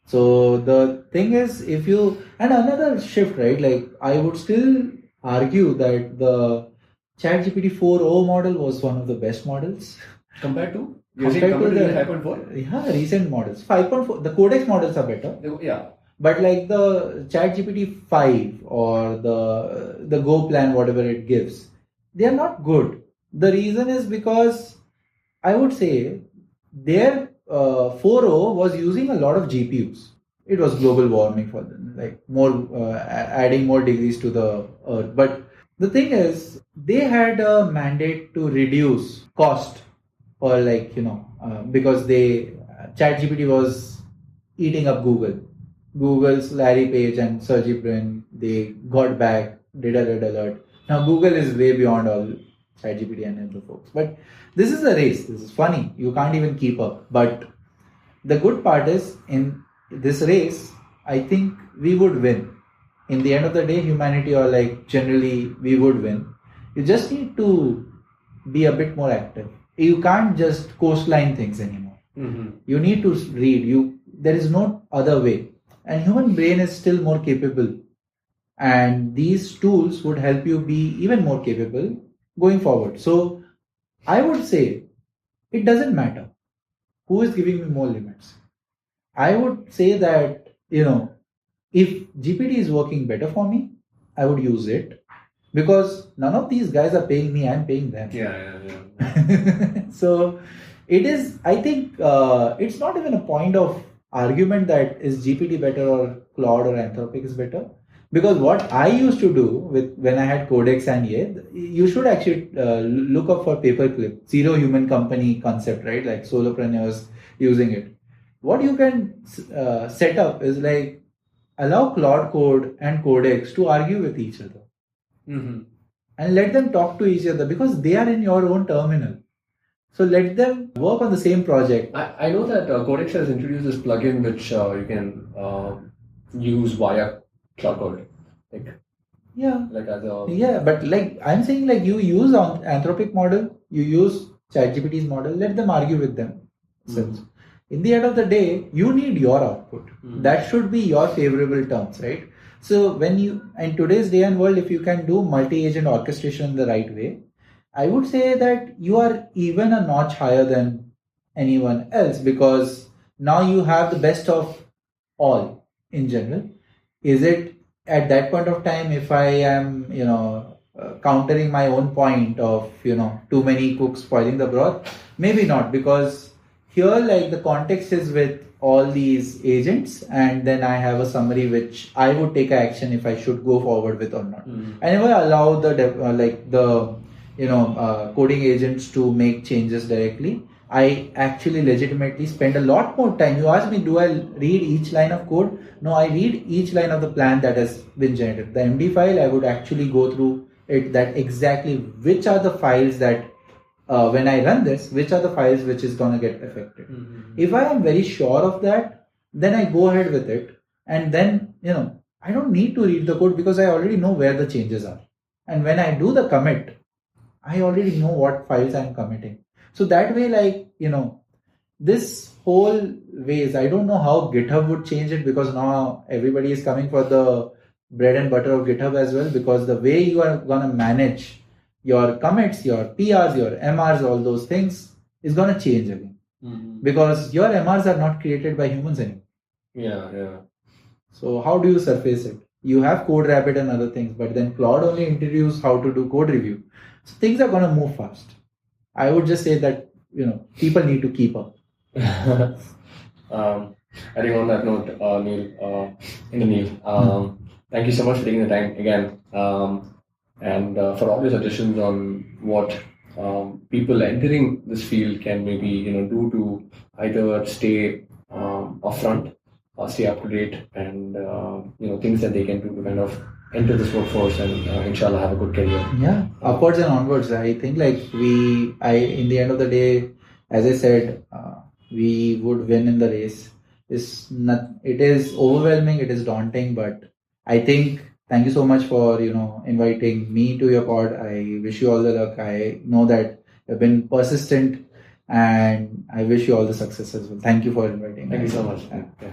So the thing is, and another shift, right? Like I would still argue that the ChatGPT 4.0 model was one of the best models. Compared to? Compared to the 5.4? Yeah, recent models. 5.4, the Codex models are better. Yeah. But like the ChatGPT 5 or the Go plan, whatever it gives, they are not good. The reason is because I would say their 4.0 was using a lot of GPUs. It was global warming for them, like more adding more degrees to the earth. But the thing is, they had a mandate to reduce cost, or because ChatGPT was eating up Google's Larry Page and Sergey Brin. They got back, did a red alert. Now Google is way beyond all ChatGPT and other folks. But this is a race. This is funny. You can't even keep up. But the good part is, in this race, I think we would win. In the end of the day, humanity, or like generally, we would win. You just need to be a bit more active. You can't just coastline things anymore. Mm-hmm. You need to read. There is no other way. And human brain is still more capable. And these tools would help you be even more capable going forward. So I would say it doesn't matter who is giving me more limits. I would say that, if GPT is working better for me, I would use it, because none of these guys are paying me, I'm paying them. Yeah. So it is, I think it's not even a point of argument that is GPT better or Claude or Anthropic is better. Because what I used to do when I had Codex and you should actually look up for Paperclip, zero human company concept, right? Like solopreneurs using it. What you can set up is like allow Claude Code and Codex to argue with each other. Mm-hmm. And let them talk to each other, because they are in your own terminal. So let them work on the same project. I know that Codex has introduced this plugin which you can use via Cloud Code. But like I'm saying, like you use Anthropic model, you use ChatGPT's model, let them argue with them. Mm-hmm. In the end of the day, you need your output. Mm-hmm. That should be your favorable terms, right? So when in today's day and world, if you can do multi-agent orchestration the right way, I would say that you are even a notch higher than anyone else, because now you have the best of all in general. Is it at that point of time, if I am, countering my own point of, too many cooks spoiling the broth? Maybe not, because here, like the context is with all these agents, and then I have a summary which I would take action if I should go forward with or not. Mm-hmm. I never allow coding agents to make changes directly. I actually legitimately spend a lot more time. You ask me, do I read each line of code? No, I read each line of the plan that has been generated. The MD file, I would actually go through it, that exactly which are the files that when I run this, which are the files which is going to get affected. Mm-hmm. If I am very sure of that, then I go ahead with it. And then, I don't need to read the code, because I already know where the changes are. And when I do the commit, I already know what files I'm committing. So that way, this whole ways, I don't know how GitHub would change it, because now everybody is coming for the bread and butter of GitHub as well, because the way you are going to manage your commits, your PRs, your MRs, all those things is going to change again. Mm-hmm. Because your MRs are not created by humans anymore. Yeah. So how do you surface it? You have CodeRabbit and other things, but then Claude only introduced how to do code review. So things are going to move fast. I would just say that, people need to keep up. I think on that note, Neil, thank you so much for taking the time again, and for all your suggestions on what people entering this field can maybe do to either stay upfront or stay up to date, and things that they can do to kind of enter this workforce and inshallah have a good career. Yeah, upwards and onwards. I think in the end of the day, as I said, we would win in the race. It is overwhelming, it is daunting, but I think thank you so much for inviting me to your pod. I wish you all the luck. I know that you've been persistent, and I wish you all the success as well. Thank you for inviting. Thank you so much. Yeah. Yeah.